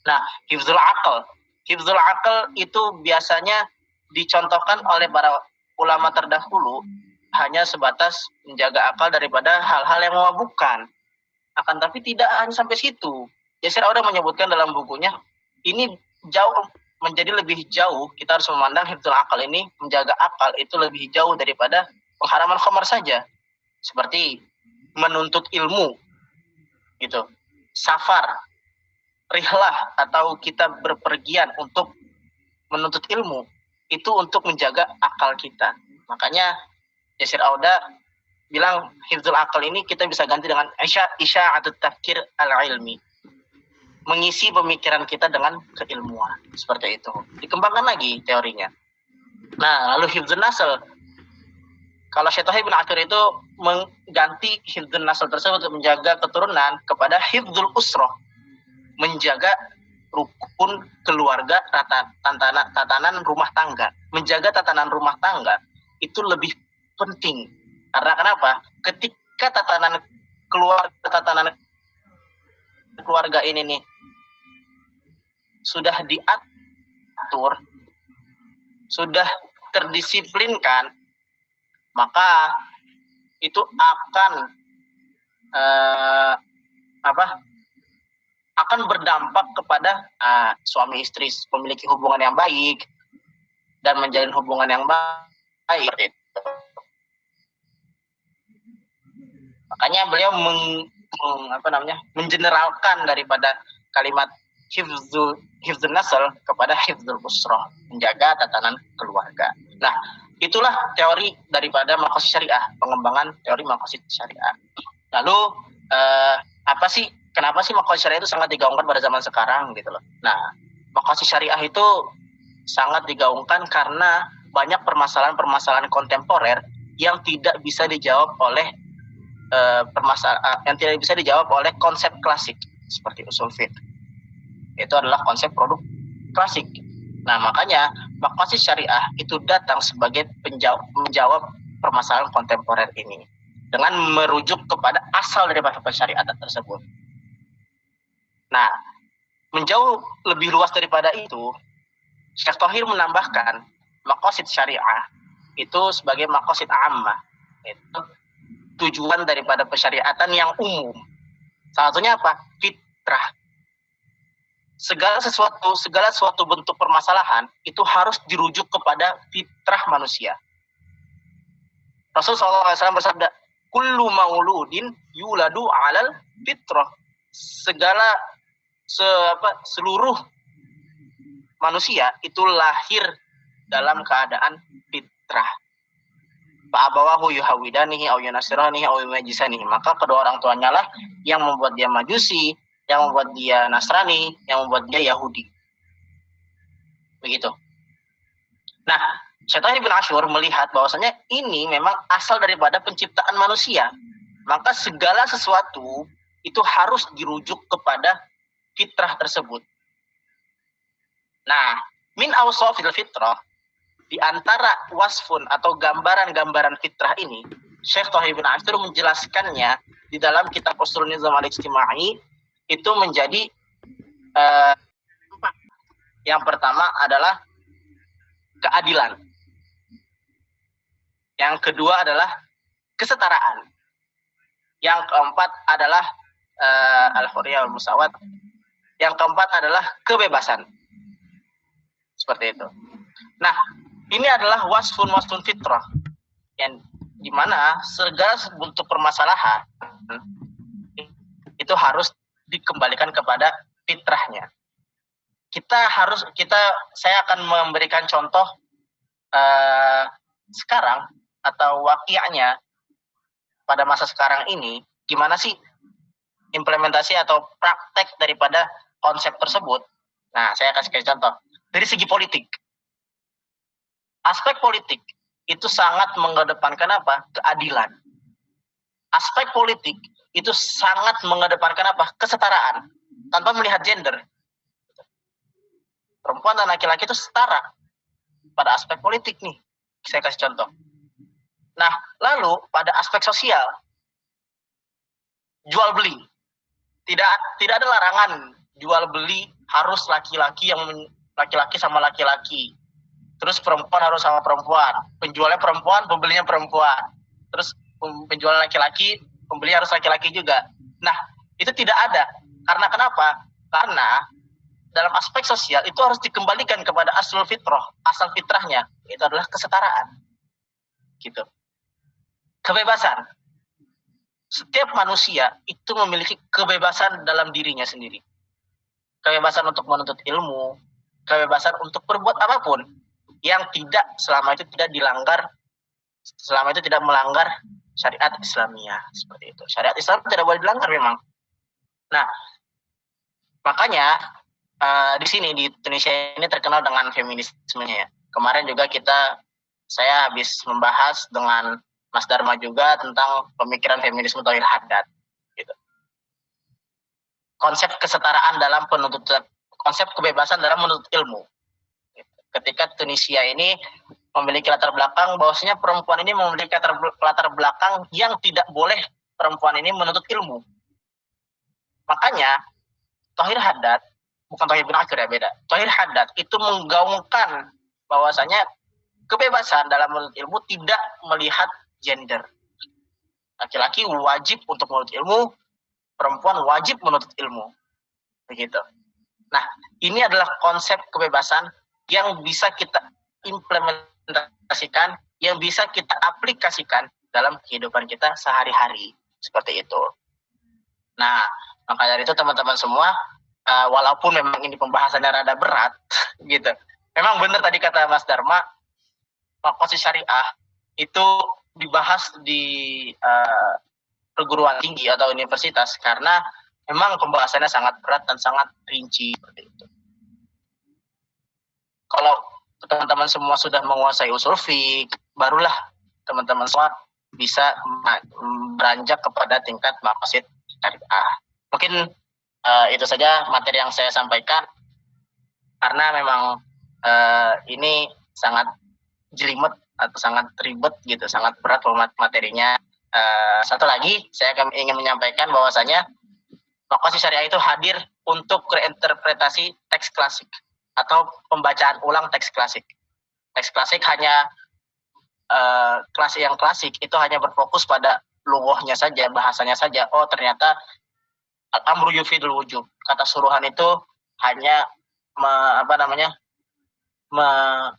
Nah, hifdzul aql itu biasanya dicontohkan oleh para ulama terdahulu hanya sebatas menjaga akal daripada hal-hal yang memabukkan. Akan tapi tidak hanya sampai situ. Jasir Auda menyebutkan dalam bukunya, ini jauh menjadi lebih jauh, kita harus memandang hifdzul akal ini, menjaga akal itu lebih jauh daripada pengharaman khamar saja. Seperti menuntut ilmu, gitu. Safar, rihlah, atau kita berpergian untuk menuntut ilmu, itu untuk menjaga akal kita. Makanya Jasir Auda bilang hifdzul akal ini kita bisa ganti dengan isya'atut tafkir al-ilmi, mengisi pemikiran kita dengan keilmuan. Seperti itu. Dikembangkan lagi teorinya. Nah, lalu hifdzun nasl. kalau Syekh Tauhid bin Ashur itu mengganti hifdzun nasl tersebut untuk menjaga keturunan kepada hifdzul usroh, menjaga rukun keluarga, tatanan rumah tangga. Menjaga tatanan rumah tangga itu lebih penting. Karena kenapa? Ketika tatanan keluarga ini nih sudah diatur, sudah terdisiplinkan, maka itu akan akan berdampak kepada suami istri memiliki hubungan yang baik dan menjalin hubungan yang baik. Makanya beliau mengeneralkan daripada kalimat hifdzun nasl kepada hifdzul usrah, menjaga tatanan keluarga. Nah, itulah teori daripada maqasid syariah, pengembangan teori maqasid syariah. Lalu kenapa sih maqasid syariah itu sangat digaungkan pada zaman sekarang gitu loh. Nah, maqasid syariah itu sangat digaungkan karena banyak permasalahan-permasalahan kontemporer yang tidak bisa dijawab oleh konsep klasik seperti usul fiqh. Itu adalah konsep produk klasik. Nah, makanya maqasid syariah itu datang sebagai menjawab permasalahan kontemporer ini dengan merujuk kepada asal daripada syariat tersebut. Nah, menjauh lebih luas daripada itu, Syekh Thohir menambahkan maqasid syariah itu sebagai maqasid ammah, itu tujuan daripada persyariatan yang umum. Salah satunya apa? Fitrah. Segala suatu bentuk permasalahan itu harus dirujuk kepada fitrah manusia. Rasulullah SAW bersabda, kullu mauludin yuladu alal fitrah. Seluruh manusia itu lahir dalam keadaan fitrah. Fa'abawahu yuhawidanihi au yunasiranihi au yumajisanihi. Maka kedua orang tuanya lah yang membuat dia majusi, yang membuat dia Nasrani, yang membuat dia Yahudi. Begitu. Nah, Syekh Tauhid bin Ashur melihat bahwasanya ini memang asal daripada penciptaan manusia. Maka segala sesuatu itu harus dirujuk kepada fitrah tersebut. Nah, min awsafil fitrah, di antara wasfun atau gambaran-gambaran fitrah ini, Syekh Tauhid bin Ashur menjelaskannya di dalam kitab Ushul Nizam al-Ijtimai itu menjadi 4. Yang pertama adalah keadilan. Yang kedua adalah kesetaraan. Yang keempat adalah al-hurriyah wal musawat. Yang keempat adalah kebebasan. Seperti itu. Nah, ini adalah wasfun fitrah, yang dimana segala bentuk permasalahan itu harus dikembalikan kepada fitrahnya. Saya akan memberikan contoh sekarang atau waqiahnya pada masa sekarang ini, gimana sih implementasi atau praktek daripada konsep tersebut. Nah, saya kasih contoh dari segi politik. Aspek politik itu sangat mengedepankan apa? Keadilan. Aspek politik itu sangat mengedepankan apa? Kesetaraan, tanpa melihat gender. Perempuan dan laki-laki itu setara pada aspek politik nih. Saya kasih contoh. Nah, lalu pada aspek sosial, jual beli. Tidak ada larangan jual beli harus laki-laki sama laki-laki. Terus perempuan harus sama perempuan. Penjualnya perempuan, pembelinya perempuan. Terus penjual laki-laki, pembeli harus laki-laki juga. Nah, itu tidak ada. Karena kenapa? Karena dalam aspek sosial itu harus dikembalikan kepada asal fitrah. Asal fitrahnya itu adalah kesetaraan. Gitu. Kebebasan. Setiap manusia itu memiliki kebebasan dalam dirinya sendiri. Kebebasan untuk menuntut ilmu, kebebasan untuk berbuat apapun yang selama itu tidak melanggar syariat Islamiyah, seperti itu. Syariat Islam tidak boleh dilanggar memang. Nah, makanya di sini di Indonesia ini terkenal dengan feminismenya ya. Kemarin juga saya habis membahas dengan Mas Dharma juga tentang pemikiran feminisme Thohir Haddad. Gitu. Konsep kesetaraan dalam penuntutan, konsep kebebasan dalam menuntut ilmu. Ketika Tunisia ini memiliki latar belakang, bahwasanya perempuan ini memiliki latar belakang yang tidak boleh perempuan ini menuntut ilmu. Makanya Thohir Haddad, bukan Thohir bin Akhir ya, beda. Thohir Haddad itu menggaungkan bahwasanya kebebasan dalam menuntut ilmu tidak melihat gender. Laki-laki wajib untuk menuntut ilmu, perempuan wajib menuntut ilmu. Begitu. Nah, ini adalah konsep kebebasan yang bisa kita implementasikan, yang bisa kita aplikasikan dalam kehidupan kita sehari-hari. Seperti itu. Nah, maka dari itu teman-teman semua, walaupun memang ini pembahasannya rada berat, gitu. Memang benar tadi kata Mas Dharma, Makosid Syariah itu dibahas di perguruan tinggi atau universitas karena memang pembahasannya sangat berat dan sangat rinci seperti itu. Kalau teman-teman semua sudah menguasai usul fiqh, barulah teman-teman semua bisa beranjak kepada tingkat maqasid syariah. Mungkin itu saja materi yang saya sampaikan, karena memang ini sangat jelimet atau sangat ribet gitu, sangat berat materinya. Satu lagi saya ingin menyampaikan bahwasanya maqasid syariah itu hadir untuk reinterpretasi teks klasik atau pembacaan ulang teks klasik. Teks klasik hanya klasik yang klasik itu hanya berfokus pada lughahnya saja, bahasanya saja. Oh, ternyata al-amru yufidul wujub. Kata suruhan itu hanya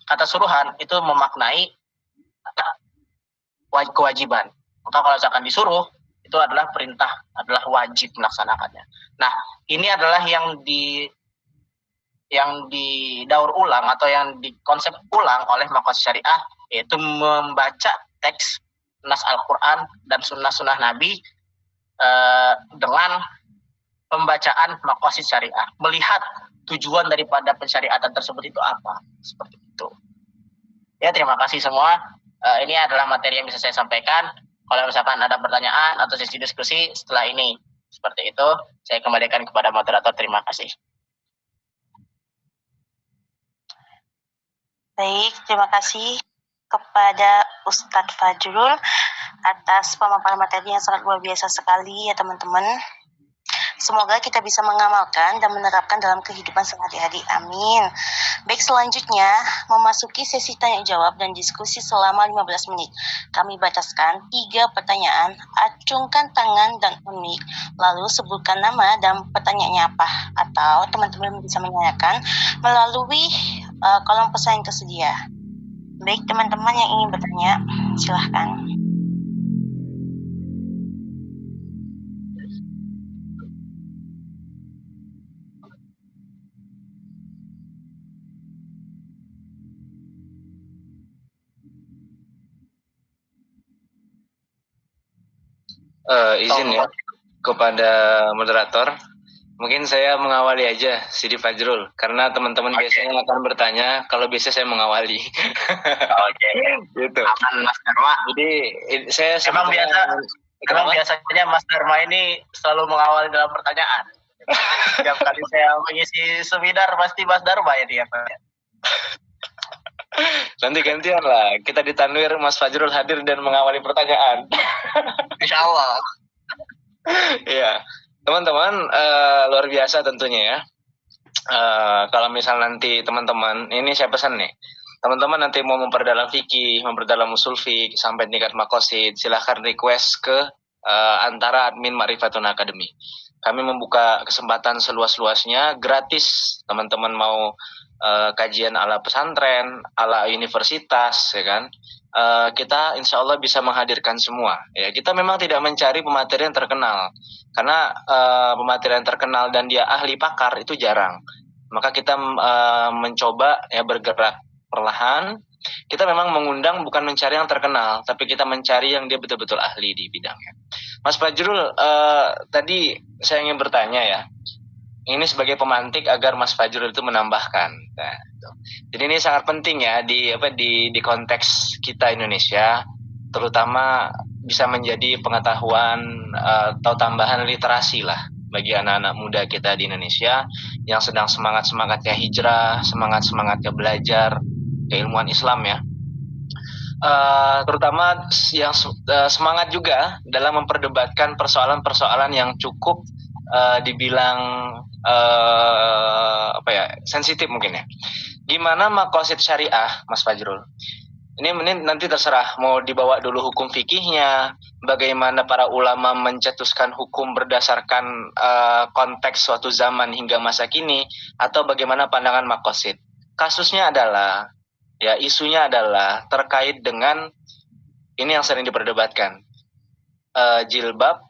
kata suruhan itu memaknai kewajiban. Maka kalau misalkan disuruh itu adalah perintah, adalah wajib melaksanakannya. Nah, ini adalah yang didaur ulang atau yang dikonsep ulang oleh maqasid syariah, yaitu membaca teks nas Al-Quran dan sunnah-sunnah Nabi dengan pembacaan maqasid syariah, melihat tujuan daripada pensyariatan tersebut itu apa, seperti itu. Ya, terima kasih semua. Ini adalah materi yang bisa saya sampaikan. Kalau misalkan ada pertanyaan atau sesi diskusi setelah ini, seperti itu, saya kembalikan kepada moderator. Terima kasih. Baik, terima kasih kepada Ustadz Fajrul atas pemaparan materi yang sangat luar biasa sekali ya teman-teman. Semoga kita bisa mengamalkan dan menerapkan dalam kehidupan sehari-hari. Amin. Baik, selanjutnya memasuki sesi tanya jawab dan diskusi selama 15 menit. Kami bataskan 3 pertanyaan, acungkan tangan dan unmik, lalu sebutkan nama dan pertanyaannya apa. Atau teman-teman bisa menanyakan melalui kolom pesan yang tersedia. Baik, teman-teman yang ingin bertanya, silahkan. Izin ya kepada moderator, mungkin saya mengawali aja Sidi Fajrul, karena teman-teman biasanya akan bertanya, kalau biasa saya mengawali. Oke. Gitu. Aman Mas Dharma. Jadi saya Emang biasanya Mas Dharma ini selalu mengawali dalam pertanyaan. Setiap kali saya mengisi seminar pasti Mas Dharma ya dia. Nanti gantian lah, kita di Tanwir Mas Fajrul hadir dan mengawali pertanyaan. Insya Allah. Iya, teman-teman, luar biasa tentunya ya. Kalau misal nanti teman-teman, ini saya pesan nih, teman-teman nanti mau memperdalam fikih, memperdalam usul fikih sampai tingkat maqasid, silahkan request ke antara admin Ma'rifatun Academy. Kami membuka kesempatan seluas-luasnya, gratis. Teman-teman mau kajian ala pesantren, ala universitas, ya kan? Kita insya Allah bisa menghadirkan semua. Ya, kita memang tidak mencari pemateri yang terkenal, karena pemateri yang terkenal dan dia ahli pakar itu jarang. Maka kita mencoba ya bergerak perlahan. Kita memang mengundang bukan mencari yang terkenal, tapi kita mencari yang dia betul-betul ahli di bidangnya. Mas Fajrul, tadi saya ingin bertanya ya. Ini sebagai pemantik agar Mas Fajrul itu menambahkan. Nah, jadi ini sangat penting ya di konteks kita Indonesia, terutama bisa menjadi pengetahuan atau tambahan literasi lah bagi anak-anak muda kita di Indonesia yang sedang semangat-semangatnya hijrah, semangat-semangatnya belajar keilmuan Islam ya. Terutama yang semangat juga dalam memperdebatkan persoalan-persoalan yang cukup dibilang sensitif mungkin ya. Gimana maqasid syariah, Mas Fajrul? Ini nanti terserah mau dibawa dulu hukum fikihnya, bagaimana para ulama mencetuskan hukum berdasarkan konteks suatu zaman hingga masa kini, atau bagaimana pandangan maqasid. Kasusnya adalah, ya isunya adalah terkait dengan ini yang sering diperdebatkan, jilbab,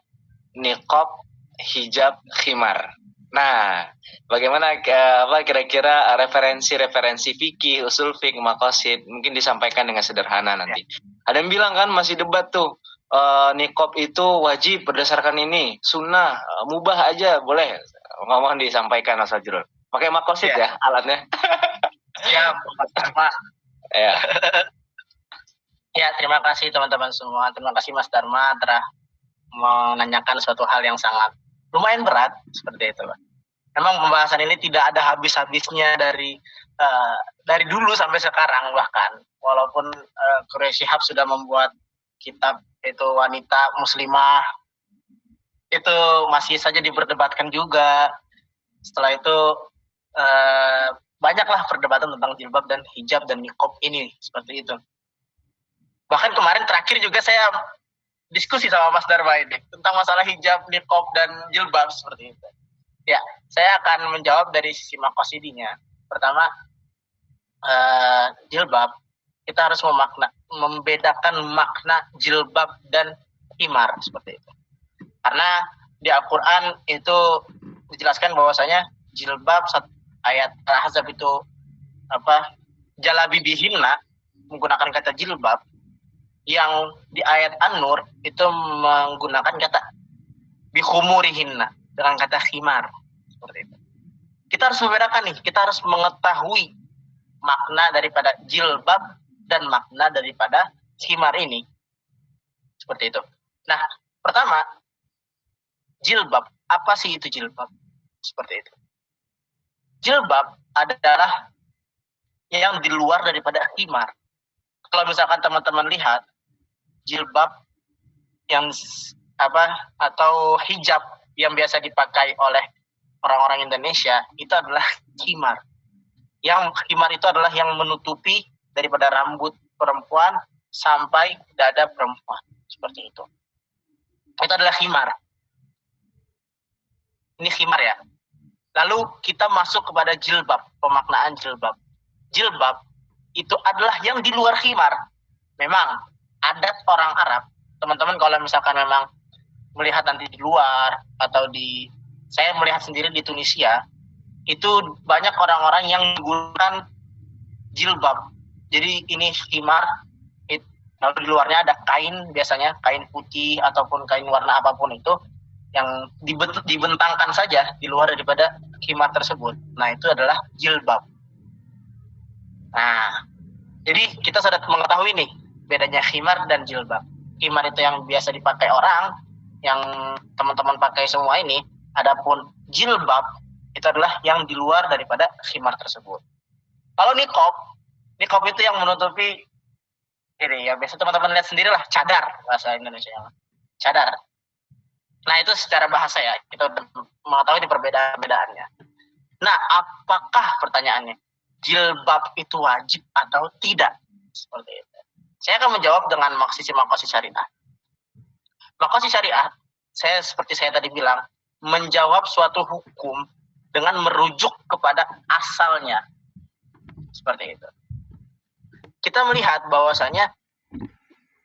niqab, hijab, khimar. Nah, bagaimana kira-kira referensi fikih, usul fikih, maqasid mungkin disampaikan dengan sederhana nanti. Ada yang bilang kan masih debat tuh, niqab itu wajib berdasarkan ini, sunnah, mubah aja boleh. Ngomong disampaikan Mas Fajrul. Pakai maqasid ya alatnya. Siap, Mas. Ya. Ya, terima kasih teman-teman semua. Terima kasih Mas Dharma telah menanyakan suatu hal yang sangat lumayan berat seperti itu. Memang pembahasan ini tidak ada habis-habisnya dari dulu sampai sekarang, bahkan walaupun Quraish Shihab sudah membuat kitab itu wanita muslimah, itu masih saja diperdebatkan juga. Setelah itu banyaklah perdebatan tentang jilbab dan hijab dan niqab ini seperti itu. Bahkan kemarin terakhir juga saya diskusi sama Mas Dharma ini tentang masalah hijab, niqab dan jilbab seperti itu. Ya, saya akan menjawab dari sisi maqasidinya. Pertama, jilbab, kita harus membedakan makna jilbab dan khimar seperti itu. Karena di Al-Quran itu dijelaskan bahwasanya jilbab ayat Al-Ahzab itu jalabi bihinna, menggunakan kata jilbab, yang di ayat An-Nur itu menggunakan kata bihumurihinna dengan kata khimar seperti itu. Kita harus membedakan nih, kita harus mengetahui makna daripada jilbab dan makna daripada khimar ini seperti itu. Nah, pertama, jilbab, apa sih itu jilbab? Seperti itu. Jilbab adalah yang di luar daripada khimar. Kalau misalkan teman-teman lihat jilbab yang atau hijab yang biasa dipakai oleh orang-orang Indonesia itu adalah khimar. Yang khimar itu adalah yang menutupi daripada rambut perempuan sampai dada perempuan seperti itu. Itu adalah khimar. Ini khimar ya. Lalu kita masuk kepada jilbab, pemaknaan jilbab. Jilbab itu adalah yang di luar khimar. Memang adat orang Arab, teman-teman kalau misalkan memang melihat nanti di luar atau saya melihat sendiri di Tunisia, itu banyak orang-orang yang menggunakan jilbab. Jadi ini khimar, lalu di luarnya ada kain, biasanya kain putih ataupun kain warna apapun itu yang dibentangkan saja di luar daripada khimar tersebut. Nah, itu adalah jilbab. Nah, jadi kita sudah mengetahui nih bedanya khimar dan jilbab. Khimar itu yang biasa dipakai orang, yang teman-teman pakai semua ini. Adapun jilbab itu adalah yang di luar daripada khimar tersebut. Kalau niqab itu yang menutupi ini ya, biasa teman-teman lihat sendirilah, cadar bahasa Indonesia. Cadar. Nah, itu secara bahasa ya, kita mengetahui di perbedaan-perbedaannya. Nah, apakah pertanyaannya jilbab itu wajib atau tidak? Seperti itu. Saya akan menjawab dengan sisi maqasid syariah. Maqasid syariah, seperti saya tadi bilang, menjawab suatu hukum dengan merujuk kepada asalnya. Seperti itu. Kita melihat bahwasanya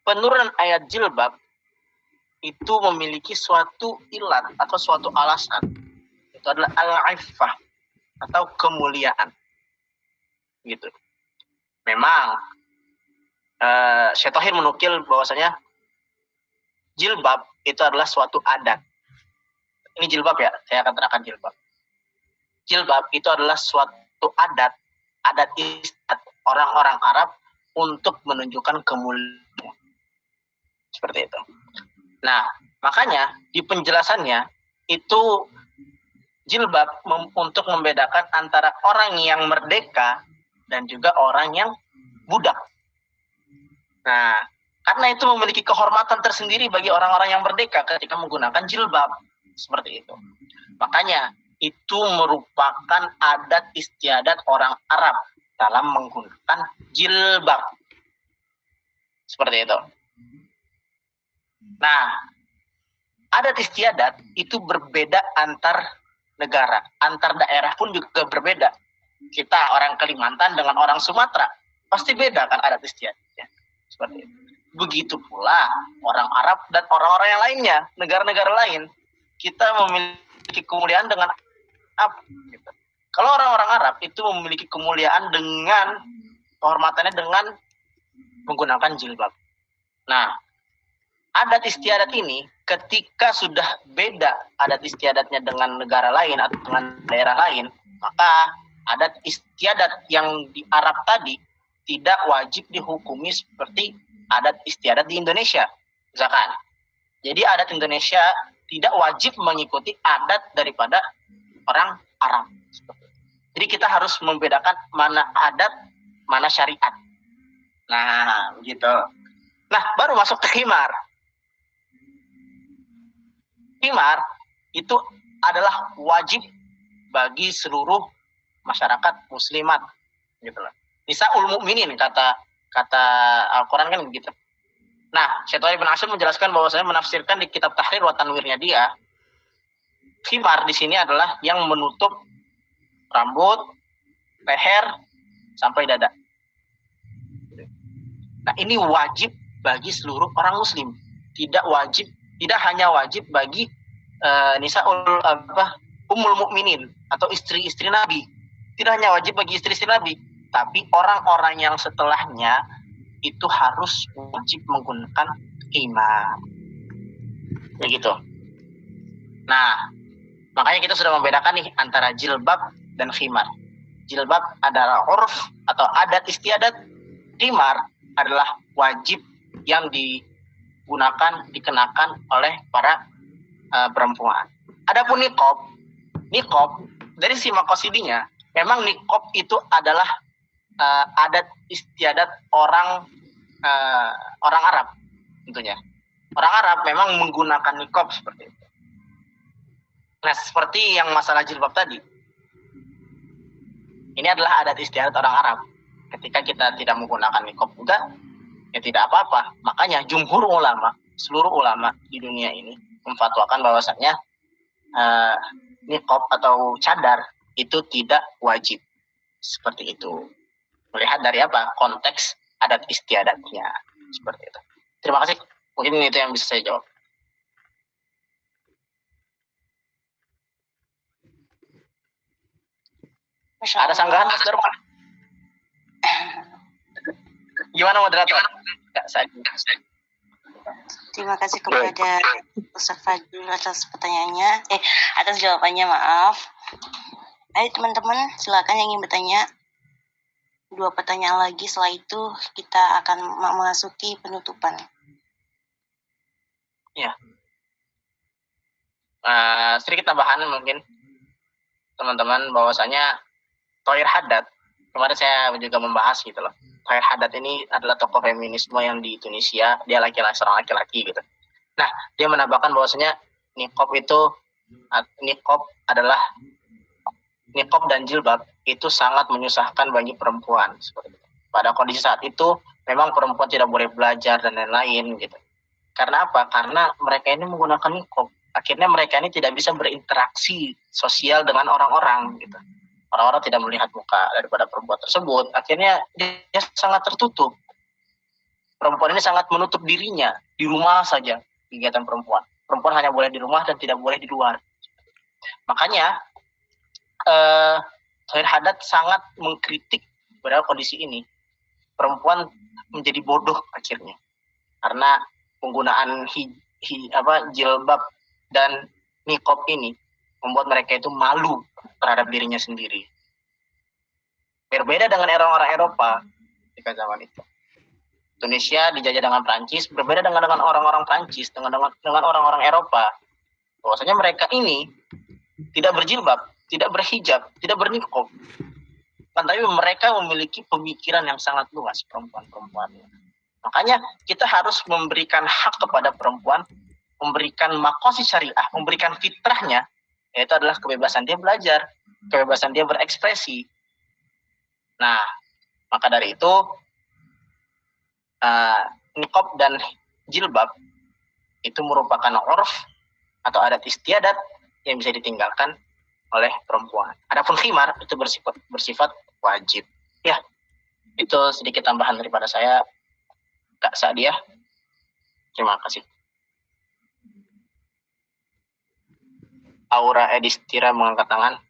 penurunan ayat jilbab itu memiliki suatu ilat atau suatu alasan. Itu adalah al-iffah atau kemuliaan. Gitu. Memang Syekh Thahir menukil bahwasanya jilbab itu adalah suatu adat. Ini jilbab ya, saya akan terangkan jilbab. Jilbab itu adalah suatu adat istiadat orang-orang Arab untuk menunjukkan kemuliaan. Seperti itu. Nah, makanya di penjelasannya itu jilbab untuk membedakan antara orang yang merdeka dan juga orang yang budak. Nah, karena itu memiliki kehormatan tersendiri bagi orang-orang yang merdeka ketika menggunakan jilbab. Seperti itu. Makanya itu merupakan adat istiadat orang Arab dalam menggunakan jilbab. Seperti itu. Nah, adat istiadat itu berbeda antar negara, antar daerah pun juga berbeda. Kita orang Kalimantan dengan orang Sumatera pasti beda kan adat istiadatnya. Seperti itu. Begitu pula orang Arab dan orang-orang yang lainnya, negara-negara lain. Kita memiliki kemuliaan dengan apa? Gitu. Kalau orang-orang Arab itu memiliki kemuliaan dengan kehormatannya dengan menggunakan jilbab. Nah, adat istiadat ini ketika sudah beda adat istiadatnya dengan negara lain atau dengan daerah lain, maka adat istiadat yang di Arab tadi tidak wajib dihukumi seperti adat istiadat di Indonesia. Misalkan, jadi adat Indonesia tidak wajib mengikuti adat daripada orang Arab. Jadi kita harus membedakan mana adat, mana syariat. Nah, begitu. Nah, baru masuk ke khimar. Khimar itu adalah wajib bagi seluruh masyarakat muslimat, gitu loh. Nisaul Mukminin kata Al-Quran kan begitu. Nah, Syaikhul Ibn Ashur menjelaskan bahwasanya menafsirkan di kitab Tahrir wa Tanwirnya dia, khimar di sini adalah yang menutup rambut, leher sampai dada. Nah, ini wajib bagi seluruh orang muslim. Tidak hanya wajib bagi Ummul Mukminin atau istri-istri Nabi. Tidak hanya wajib bagi istri-istri Nabi, tapi orang-orang yang setelahnya itu harus wajib menggunakan khimar. Begitu. Nah, makanya kita sudah membedakan nih antara jilbab dan khimar. Jilbab adalah urf atau adat istiadat, khimar adalah wajib yang digunakan, dikenakan oleh para perempuan. Adapun niqab dari si maqasidinya, memang niqab itu adalah adat istiadat orang Arab tentunya. Orang Arab memang menggunakan niqab seperti itu. Nah, seperti yang masalah jilbab tadi. Ini adalah adat istiadat orang Arab. Ketika kita tidak menggunakan niqab juga, ya tidak apa-apa. Makanya jumhur ulama, seluruh ulama di dunia ini memfatwakan bahwasannya niqab atau cadar itu tidak wajib. Seperti itu. Melihat dari apa? Konteks adat istiadatnya. Seperti itu. Terima kasih. Mungkin itu yang bisa saya jawab. Ada sanggahan, Mas Darman? Gimana moderator? Terima kasih kepada Ustaz Fadil atas pertanyaannya. Atas jawabannya, maaf. Ayo teman-teman, silakan yang ingin bertanya. 2 pertanyaan lagi, setelah itu kita akan memasuki penutupan. Ya. Sedikit tambahan mungkin teman-teman bahwasanya Thohir Haddad, kemarin saya juga membahas gitu loh. Thohir Haddad ini adalah tokoh feminisme yang di Tunisia, dia seorang laki-laki gitu. Nah, dia menambahkan bahwasanya niqab dan jilbab itu sangat menyusahkan bagi perempuan. Pada kondisi saat itu, memang perempuan tidak boleh belajar dan lain-lain gitu. Karena apa? Karena mereka ini menggunakan niqab. Akhirnya mereka ini tidak bisa berinteraksi sosial dengan orang-orang gitu. Orang-orang tidak melihat muka daripada perempuan tersebut. Akhirnya dia sangat tertutup. Perempuan ini sangat menutup dirinya. Di rumah saja kegiatan perempuan. Perempuan hanya boleh di rumah dan tidak boleh di luar. Makanya Thohir Haddad sangat mengkritik pada kondisi ini. Perempuan menjadi bodoh akhirnya. Karena penggunaan jilbab dan niqab ini membuat mereka itu malu terhadap dirinya sendiri. Berbeda dengan orang-orang Eropa ketika zaman itu. Indonesia dijajah dengan Prancis, berbeda dengan orang-orang Prancis, dengan orang-orang Eropa. Bahwasanya mereka ini tidak berjilbab, tidak berhijab, tidak berniqab. Tapi mereka memiliki pemikiran yang sangat luas, perempuan-perempuan. Makanya kita harus memberikan hak kepada perempuan, memberikan makosid syariah, memberikan fitrahnya, yaitu adalah kebebasan dia belajar, kebebasan dia berekspresi. Nah, maka dari itu niqab dan jilbab itu merupakan urf atau adat istiadat yang bisa ditinggalkan oleh perempuan. Adapun khimar itu bersifat wajib. Ya, itu sedikit tambahan daripada saya, Kak Sadiah. Terima kasih. Aura Edistira mengangkat tangan.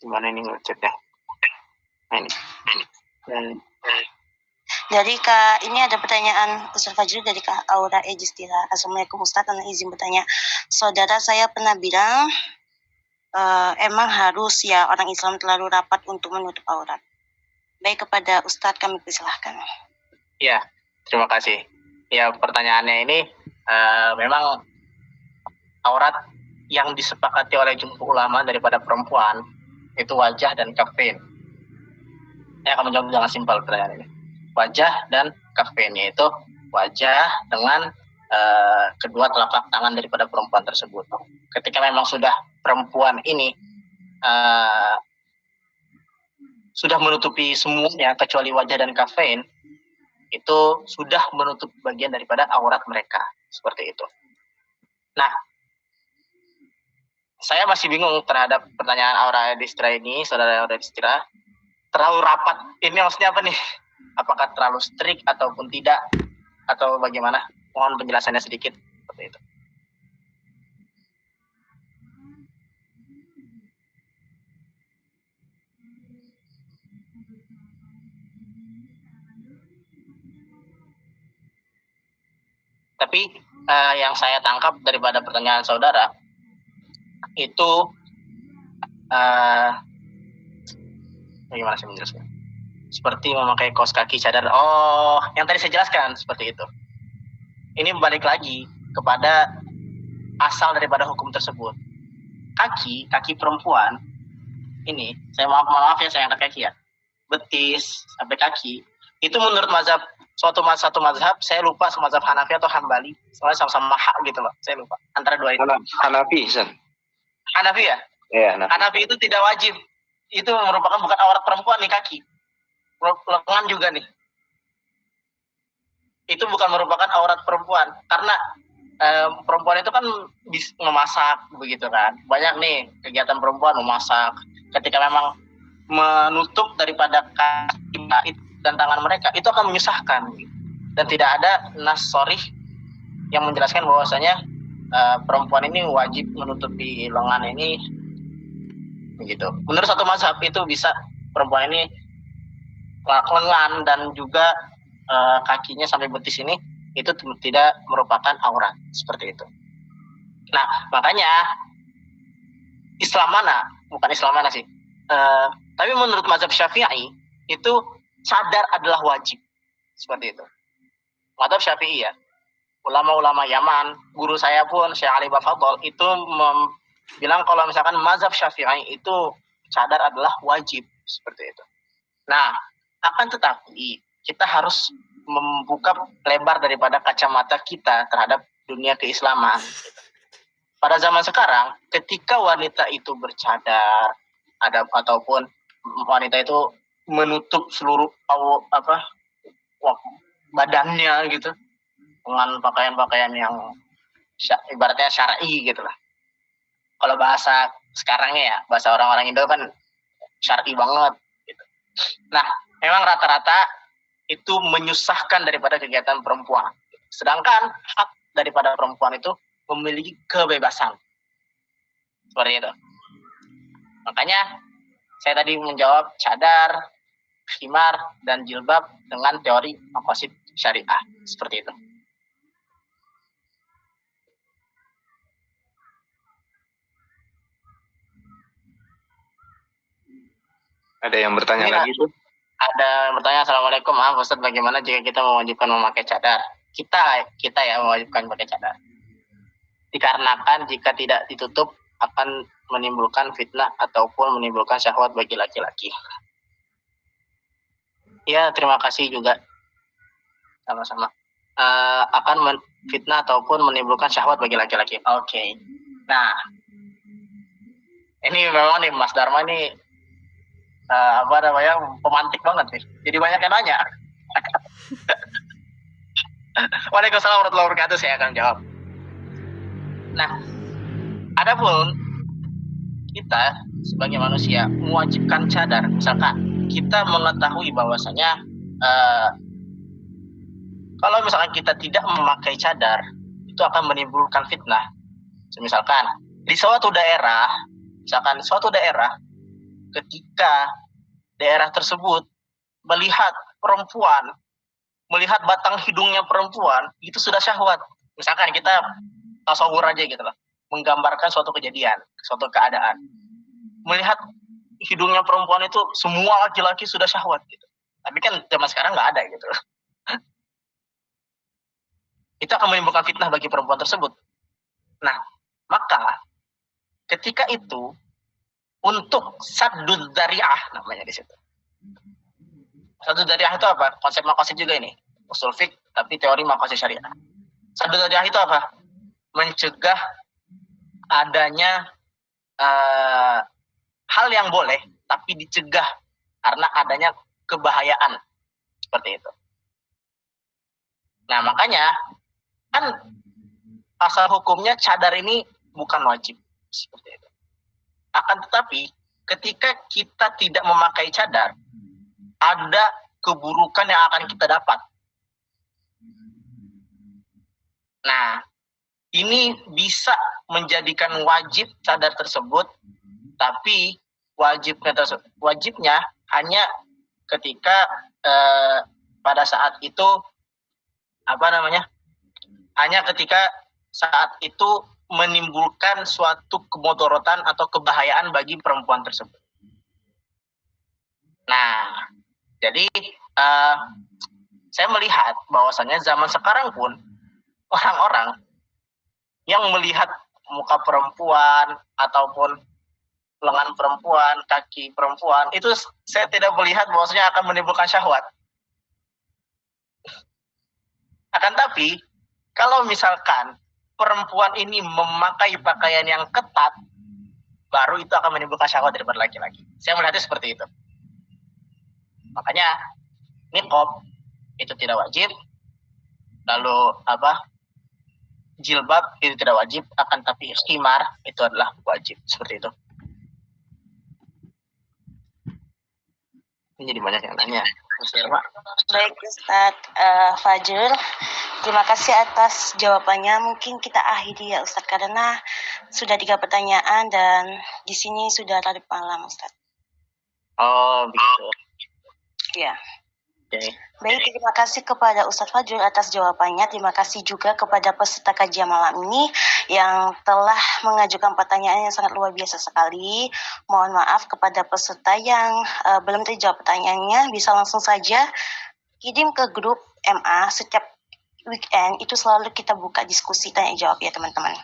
Gimana ini ngechatnya? Ini. Dari Kak, ini ada pertanyaan Ustaz Fajri dari Kak Aura Ejistira. Assalamualaikum Ustaz, Anda izin bertanya. Saudara saya pernah bilang, emang harus ya orang Islam terlalu rapat untuk menutup aurat. Baik, kepada Ustadz kami persilahkan. Ya, terima kasih. Ya, pertanyaannya ini memang aurat yang disepakati oleh jumhur ulama daripada perempuan itu wajah dan kafein. Saya akan menjawab dengan simpel pertanyaan ini. Wajah dan kafein, yaitu wajah dengan kedua telapak tangan daripada perempuan tersebut. Ketika memang sudah perempuan ini sudah menutupi semuanya kecuali wajah dan kafein, itu sudah menutup bagian daripada aurat mereka, seperti itu. Nah, saya masih bingung terhadap pertanyaan Aura Edistira ini, saudara Aura Edistira. Terlalu rapat, ini maksudnya apa nih? Apakah terlalu strict ataupun tidak? Atau bagaimana? Mohon penjelasannya sedikit, seperti itu. Tapi yang saya tangkap daripada pertanyaan saudara itu bagaimana saya menjelaskan? Seperti memakai kaos kaki, cadar. Oh, yang tadi saya jelaskan seperti itu. Ini balik lagi kepada asal daripada hukum tersebut. Kaki perempuan ini, saya maaf ya, saya angkat kaki ya. Betis sampai kaki itu menurut mazhab satu mazhab, saya lupa mazhab Hanafi atau Hambali, soalnya sama-sama hak gitu loh, saya lupa antara dua itu. Hanafi, San. Hanafi ya? Iya, Hanafi itu tidak wajib, itu merupakan bukan aurat perempuan nih kaki, lengan juga nih, itu bukan merupakan aurat perempuan karena perempuan itu kan memasak begitu kan, banyak nih kegiatan perempuan memasak, ketika memang menutup daripada kaki dan tangan mereka itu akan menyusahkan, dan tidak ada nas sharih yang menjelaskan bahwasanya perempuan ini wajib menutupi lengan ini begitu. Menurut satu mazhab itu bisa perempuan ini lengan dan juga kakinya sampai betis ini itu tidak merupakan aurat, seperti itu. Nah, makanya Islam mana sih, tapi menurut mazhab Syafi'i itu cadar adalah wajib, seperti itu. Mazhab Syafi'i ya, ulama-ulama Yaman, guru saya pun Syekh Ali Bafadol itu bilang kalau misalkan mazhab Syafi'i itu cadar adalah wajib, seperti itu. Nah, akan tetapi kita harus membuka lebar daripada kacamata kita terhadap dunia keislaman. Pada zaman sekarang, ketika wanita itu bercadar, ataupun wanita itu menutup seluruh badannya gitu dengan pakaian-pakaian yang ibaratnya syar'i gitu lah. Kalau bahasa sekarangnya ya, bahasa orang-orang Indo kan syar'i banget gitu. Nah, memang rata-rata itu menyusahkan daripada kegiatan perempuan. Sedangkan hak daripada perempuan itu memiliki kebebasan. Seperti itu. Makanya saya tadi menjawab cadar, khimar, dan jilbab dengan teori maqasid syariah. Seperti itu. Ada yang bertanya Ini lagi tuh? ada yang bertanya, Assalamualaikum, maaf Ustaz, bagaimana jika kita mewajibkan memakai cadar? Kita ya mewajibkan memakai cadar. Dikarenakan jika tidak ditutup akan menimbulkan fitnah ataupun menimbulkan syahwat bagi laki-laki. Ya, terima kasih juga. Sama-sama. Akan fitnah ataupun menimbulkan syahwat bagi laki-laki. Oke. Nah, ini memang nih Mas Dharma nih pemantik banget nih. Jadi banyak yang nanya. Waalaikumsalam warahmatullahi wabarakatuh, saya akan jawab. Nah, adapun kita sebagai manusia mewajibkan cadar, misalkan kita mengetahui bahwasanya kalau misalkan kita tidak memakai cadar, itu akan menimbulkan fitnah. Misalkan di suatu daerah, ketika daerah tersebut melihat batang hidungnya perempuan, itu sudah syahwat. Misalkan kita tasawur aja gitu lah, menggambarkan suatu kejadian, suatu keadaan. Melihat hidungnya perempuan itu, semua laki-laki sudah syahwat gitu. Tapi kan zaman sekarang nggak ada gitu. Itu akan menimbulkan fitnah bagi perempuan tersebut. Nah, maka ketika itu untuk saddud dzari'ah namanya di situ. Saddud dzari'ah itu apa? Konsep maqasid juga ini. Usul fiqh tapi teori maqasid syariah. Saddud dzari'ah itu apa? Mencegah adanya hal yang boleh tapi dicegah karena adanya kebahayaan. Seperti itu. Nah, makanya kan asal hukumnya cadar ini bukan wajib. Seperti itu. Akan tetapi ketika kita tidak memakai cadar, ada keburukan yang akan kita dapat. Nah, ini bisa menjadikan wajib cadar tersebut, tapi wajibnya hanya ketika pada saat itu hanya ketika saat itu menimbulkan suatu kemudorotan atau kebahayaan bagi perempuan tersebut. Nah, jadi saya melihat bahwasannya zaman sekarang pun orang-orang yang melihat muka perempuan ataupun lengan perempuan, kaki perempuan, itu saya tidak melihat bahwasanya akan menimbulkan syahwat. Akan tapi, kalau misalkan perempuan ini memakai pakaian yang ketat, baru itu akan menimbulkan syahwat daripada laki-laki. Saya melihatnya seperti itu. Makanya niqab itu tidak wajib. Lalu jilbab itu tidak wajib, akan tapi khimar itu adalah wajib. Seperti itu. Ini jadi banyak yang nanya. Baik Ustadz Fajrul, terima kasih atas jawabannya. Mungkin kita akhiri ya Ustadz, karena sudah 3 pertanyaan dan di sini sudah larut malam Ustadz. Oh begitu. Ya. Okay. Baik, terima kasih kepada Ustadz Fajrul atas jawabannya. Terima kasih juga kepada peserta kajian malam ini yang telah mengajukan pertanyaan yang sangat luar biasa sekali. Mohon maaf kepada peserta yang belum terjawab pertanyaannya, bisa langsung saja kirim ke grup MA. Setiap weekend itu selalu kita buka diskusi tanya jawab ya teman-teman.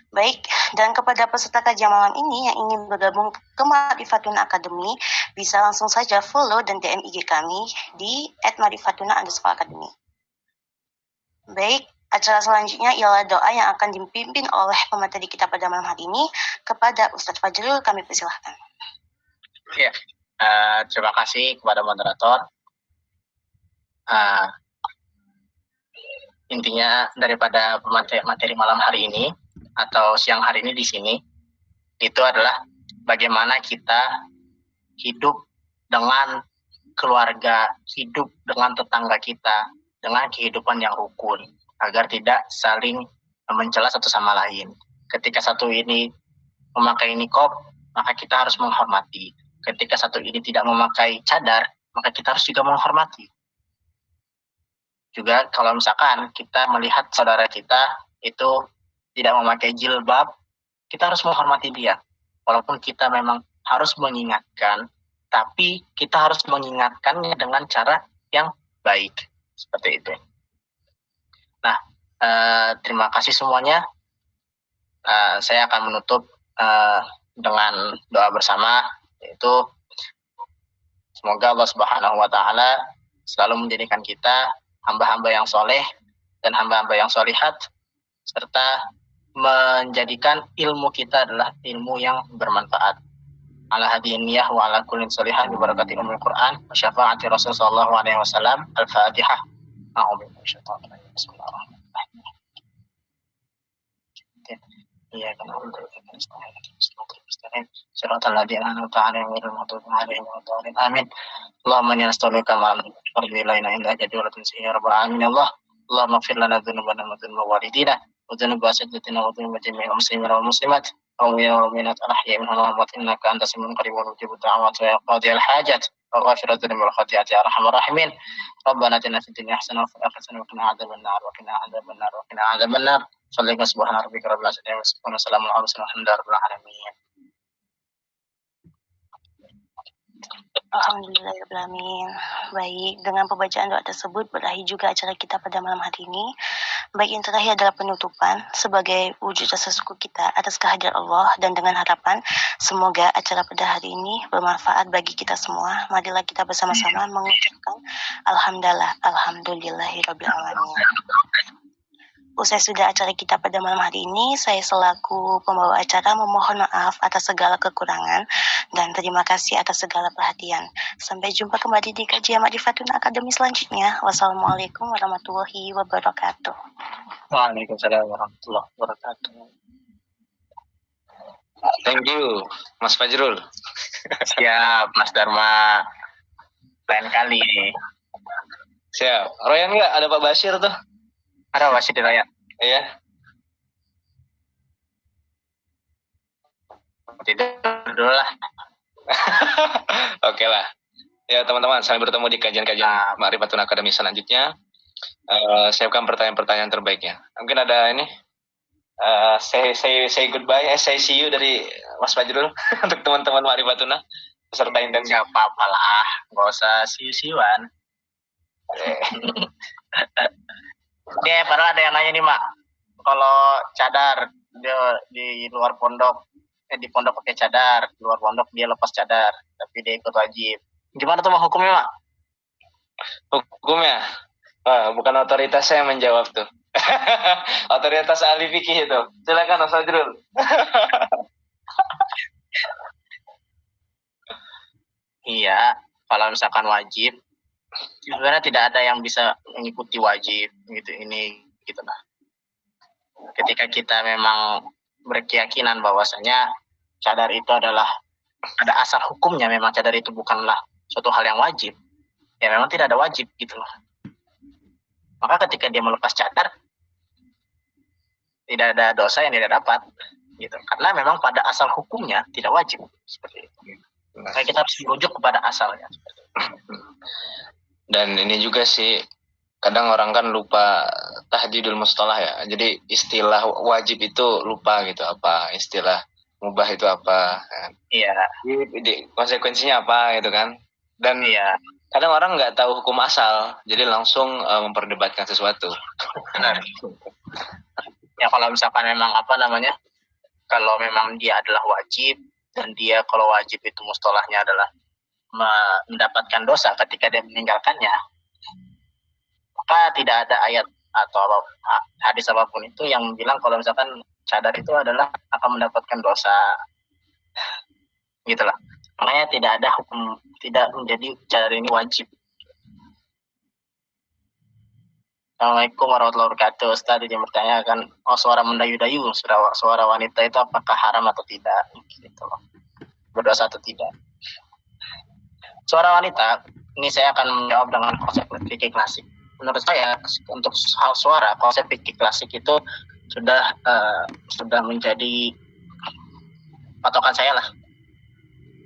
Baik, dan kepada peserta kajian malam ini yang ingin bergabung ke Ma'rifatuna Academy, bisa langsung saja follow dan DM IG kami di @marifatuna_academy. Baik, acara selanjutnya ialah doa yang akan dipimpin oleh pemateri kita pada malam hari ini. Kepada Ustadz Fajrul, kami persilahkan. Ya, terima kasih kepada moderator. Intinya daripada materi malam hari ini atau siang hari ini di sini itu adalah bagaimana kita hidup dengan keluarga, hidup dengan tetangga kita dengan kehidupan yang rukun agar tidak saling mencela satu sama lain. Ketika satu ini memakai niqab, maka kita harus menghormati. Ketika satu ini tidak memakai cadar, maka kita harus juga menghormati. Juga kalau misalkan kita melihat saudara kita itu tidak memakai jilbab, kita harus menghormati dia. Walaupun kita memang harus mengingatkan tapi kita harus mengingatkannya dengan cara yang baik. Seperti itu. Nah, terima kasih semuanya. Saya akan menutup dengan doa bersama, yaitu semoga Allah Subhanahu wa Ta'ala selalu menjadikan kita hamba-hamba yang soleh dan hamba-hamba yang solihat, serta menjadikan ilmu kita adalah ilmu yang bermanfaat. Ala hadiniyah wa ala kullin solihah bi barakati umul Quran wa syafaati Rasul sallallahu alaihi wasallam. Al-Fatihah. A'udzu billahi minasyaitonir rajim. Bismillahirrahmanirrahim. Iya kan Siratal ladzina an'amta 'alaihim ghairil maghdubi 'alaihim waladdallin. Amin. Allahumma inni nas'aluka ma'al fardi la ilaha illa anta jawlatun ya rabbal alamin. Allahumma ighfir lana dzunubana wa dzunub walidina wa dzunub asatidatina wa dzunub jami'il muslimin wal muslimat wa mu'minat al-ahya'i minhum wal amwat innaka antas sami'un qarib wa mujibud da'awat wa qadiyal hajat wa ghafir adh-dhunubi wal khati'ati ya arhamar rahimin. Rabbana atina fid dunya hasanah wa fil akhirati hasanah wa qina adzaban nar wa qina adzaban nar wa qina adzaban nar. Sallallahu subhana rabbika rabbil izzati amma yasifun wa salamun alal mursalin walhamdulillahi alamin. Alhamdulillahirrahmanirrahim. Baik, dengan pembacaan doa tersebut berakhir juga acara kita pada malam hari ini. Baik, yang terakhir adalah penutupan sebagai wujud rasa syukur kita atas kehadiran Allah dan dengan harapan semoga acara pada hari ini bermanfaat bagi kita semua. Marilah kita bersama-sama mengucapkan alhamdulillahirabbil alamin. Usai sudah acara kita pada malam hari ini, saya selaku pembawa acara memohon maaf atas segala kekurangan dan terima kasih atas segala perhatian. Sampai jumpa kembali di kajian Ma'rifatun Akademi selanjutnya. Wassalamualaikum warahmatullahi wabarakatuh. Waalaikumsalam warahmatullahi wabarakatuh. Thank you, Mas Fajrul. Siap, Mas Dharma. Lain kali. Siap. Royan nggak? Ada Pak Bashir tuh. Ada masih di rakyat. Iya. Tidak dulu lah. Oke lah. Ya teman-teman, sampai bertemu di kajian-kajian Ma'rifatun Akademi selanjutnya. Siapkan pertanyaan-pertanyaan terbaiknya. Mungkin ada ini. Say goodbye, say see you dari Mas Fajrul untuk teman-teman Ma'rifatuna peserta intensif. Nggak apa-apa lah, nggak usah siu-siuan. Dia padahal ada yang nanya nih, Mak. Kalau cadar dia di luar pondok, di pondok pakai cadar, di luar pondok dia lepas cadar, tapi dia ikut wajib. Gimana tuh Mak hukumnya, Mak? Hukumnya? Bukan otoritas saya yang menjawab tuh. Otoritas ahli fikih itu. Silakan Mas Fajrul. Iya, kalau misalkan wajib, sebenarnya tidak ada yang bisa mengikuti wajib gitu ini gitu lah. Ketika kita memang berkeyakinan bahwasanya cadar itu adalah ada asal hukumnya, memang cadar itu bukanlah suatu hal yang wajib, ya memang tidak ada wajib gitu loh. Maka ketika dia melepas cadar tidak ada dosa yang tidak dapat gitu, karena memang pada asal hukumnya tidak wajib seperti itu. Maka kita harus merujuk kepada asalnya. Dan ini juga sih kadang orang kan lupa tahdidul mustalah ya. Jadi istilah wajib itu lupa gitu, apa istilah mubah itu apa kan. Iya. Konsekuensinya apa gitu kan. Dan iya, kadang orang nggak tahu hukum asal, jadi langsung memperdebatkan sesuatu. benar. Ya kalau misalkan memang kalau memang dia adalah wajib dan dia kalau wajib itu mustalahnya adalah mendapatkan dosa ketika dia meninggalkannya, maka tidak ada ayat atau hadis apapun itu yang bilang kalau misalkan cadar itu adalah akan mendapatkan dosa gitulah. Makanya tidak ada hukum, tidak menjadi cadar ini wajib. Assalamualaikum warahmatullahi wabarakatuh. Ustaz dia bertanyakan, suara mendayu-dayu, suara wanita itu apakah haram atau tidak? Gitu loh. Berdosa atau tidak? Suara wanita, ini saya akan menjawab dengan konsep fikih klasik. Menurut saya, untuk hal suara, konsep fikih klasik itu sudah menjadi patokan saya lah.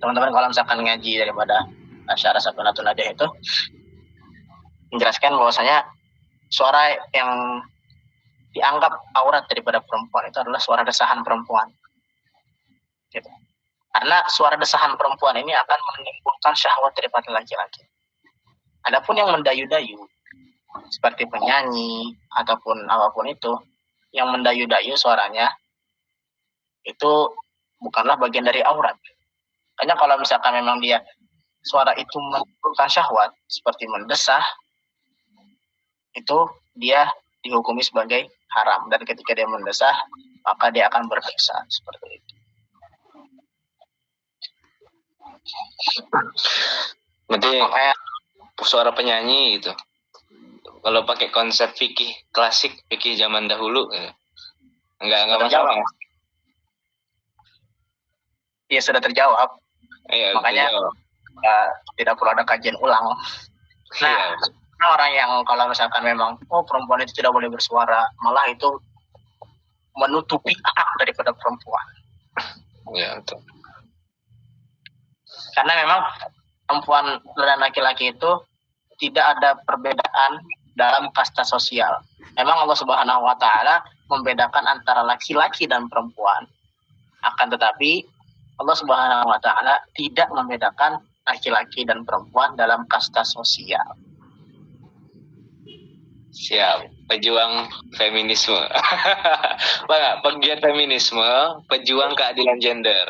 Teman-teman kalau misalkan ngaji daripada Syarah Safinatun Najah itu, menjelaskan bahwasanya suara yang dianggap aurat daripada perempuan itu adalah suara desahan perempuan. Gitu. Karena suara desahan perempuan ini akan menimbulkan syahwat daripada laki-laki. Adapun yang mendayu-dayu, seperti penyanyi ataupun apapun itu, yang mendayu-dayu suaranya, itu bukanlah bagian dari aurat. Hanya kalau misalkan memang dia suara itu menimbulkan syahwat, seperti mendesah, itu dia dihukumi sebagai haram. Dan ketika dia mendesah, maka dia akan berdosa, seperti itu. Berarti Makanya suara penyanyi gitu. Kalau pakai konsep fikih klasik, fikih zaman dahulu, enggak masalah. ya sudah terjawab. Iya, Makanya terjawab. Tidak perlu ada kajian ulang. Nah, Iya. orang yang kalau misalkan memang perempuan itu tidak boleh bersuara, malah itu menutupi hak daripada perempuan. Ya, betul. Karena memang perempuan dan laki-laki itu tidak ada perbedaan dalam kasta sosial. Memang Allah Subhanahu wa taala membedakan antara laki-laki dan perempuan. Akan tetapi Allah Subhanahu wa taala tidak membedakan laki-laki dan perempuan dalam kasta sosial. Siap, pejuang feminisme. Bang, pegiat feminisme, pejuang keadilan gender.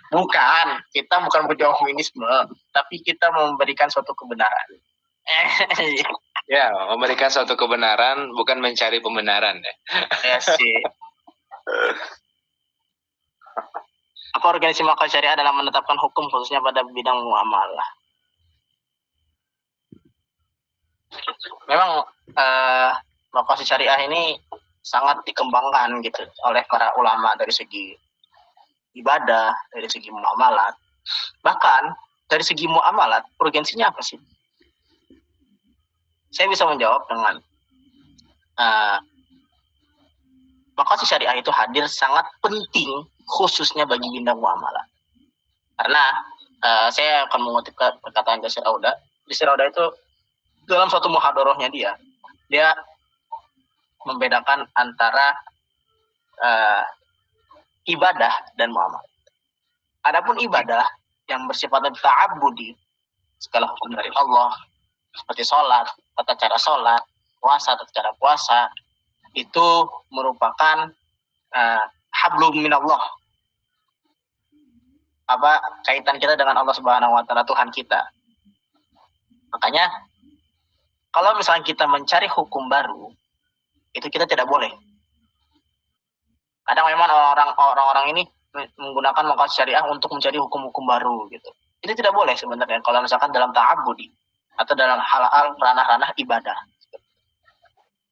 Bukan, kita bukan pejuang feminisme, tapi kita memberikan suatu kebenaran. Ya, memberikan suatu kebenaran, bukan mencari pembenaran ya. Ya sih. Apa organisasi makhluk syariah dalam menetapkan hukum khususnya pada bidang muamalah? Memang makhluk syariah ini sangat dikembangkan gitu oleh para ulama dari segi ibadah, dari segi muamalat. Bahkan dari segi muamalat, urgensinya apa sih? Saya bisa menjawab dengan makhluk syariah itu hadir sangat penting khususnya bagi bidang muamalah. Karena saya akan mengutip perkataan Jasir Auda. Jasir Auda itu dalam suatu muhadharahnya dia membedakan antara ibadah dan muamalah. Adapun ibadah yang bersifat ta'abbudi, segala hukum dari Allah, seperti sholat, tata cara sholat, puasa, tata cara puasa, itu merupakan hablum minallah. Kaitan kita dengan Allah Subhanahu wa taala, Tuhan kita. Makanya kalau misalnya kita mencari hukum baru, itu kita tidak boleh. Kadang memang orang-orang ini menggunakan makhluk syariah untuk mencari hukum-hukum baru gitu. Itu tidak boleh sebenarnya kalau misalkan dalam ta'abbudi atau dalam hal-hal ranah-ranah ibadah.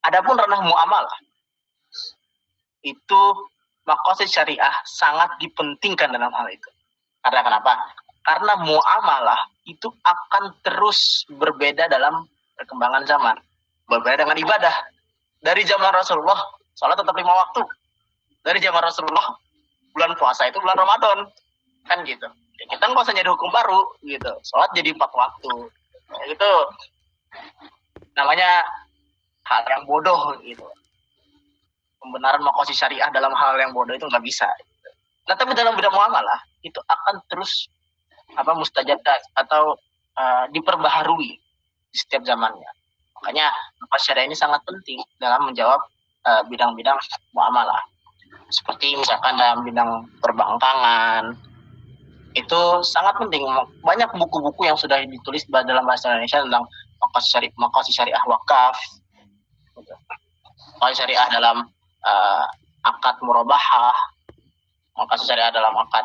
Adapun ranah muamalah, itu makhluk syariah sangat dipentingkan dalam hal itu. Karena kenapa? Karena muamalah itu akan terus berbeda dalam perkembangan zaman. Berbeda dengan ibadah. Dari zaman Rasulullah, sholat tetap 5 waktu. Dari zaman Rasulullah, bulan puasa itu bulan Ramadan. Kan gitu. Ya, kita nggak usah jadi hukum baru gitu. Sholat jadi 4 waktu. Nah, itu namanya hal yang bodoh gitu. Pembenaran makhluk syariah dalam hal yang bodoh itu nggak bisa. Nah, tapi dalam bidang muamalah itu akan terus mustajadat atau diperbaharui di setiap zamannya. Makanya makhluk syariah ini sangat penting dalam menjawab bidang-bidang muamalah. Seperti misalkan dalam bidang perbankangan, itu sangat penting. Banyak buku-buku yang sudah ditulis dalam bahasa Indonesia tentang makhluk syariah wakaf, makhluk syariah dalam akad murabahah, makhluk syariah dalam akad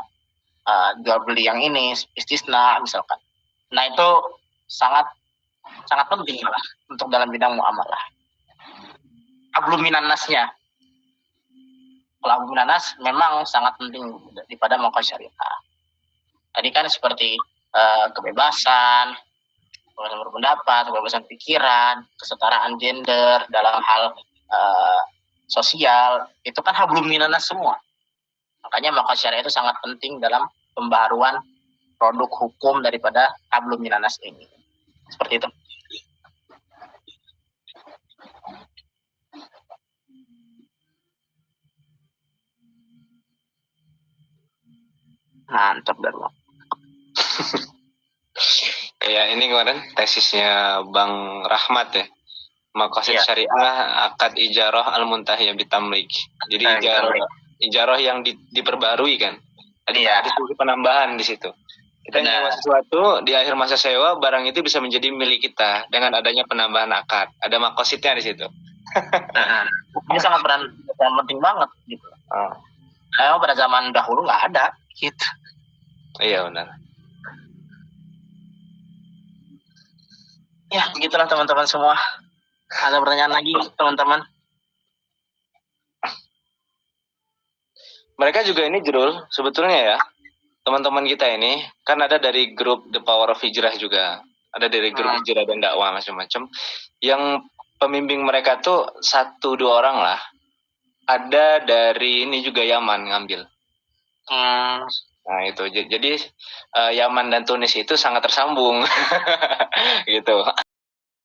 jual beli yang ini, istisna misalkan. Nah itu sangat penting lah untuk dalam bidang muamalah. Abluminan nasnya. Kalau abluminan nas memang sangat penting daripada makhluk syariah. Tadi kan seperti kebebasan berpendapat, kebebasan pikiran, kesetaraan gender dalam hal sosial, itu kan hablum minanas semua. Makanya makhluk syariah itu sangat penting dalam pembaharuan produk hukum daripada hablum minanas ini. Seperti itu. Mantap Dharma. Kayak ini kemarin tesisnya Bang Rahmat ya. Maqasid Iya. syariah akad ijarah al-muntahiyah bitamlik. Jadi ijarah yang diperbarui kan. Iya. Ada sedikit penambahan di situ. Kita nyewa sesuatu di akhir masa sewa, barang itu bisa menjadi milik kita dengan adanya penambahan akad. Ada maqasidnya di situ. Ini sangat penting banget gitu. Karena pada zaman dahulu nggak ada gitu. Iya benar. Ya begitulah teman-teman semua. Ada pertanyaan lagi teman-teman? Mereka juga ini Jrul, sebetulnya ya, teman-teman kita ini kan ada dari grup The Power of Hijrah juga, ada dari grup hijrah dan dakwah macam-macam. Yang pembimbing mereka tuh 1-2 orang lah. Ada dari ini juga Yaman ngambil. Nah itu, jadi Yaman dan Tunis itu sangat tersambung, gitu.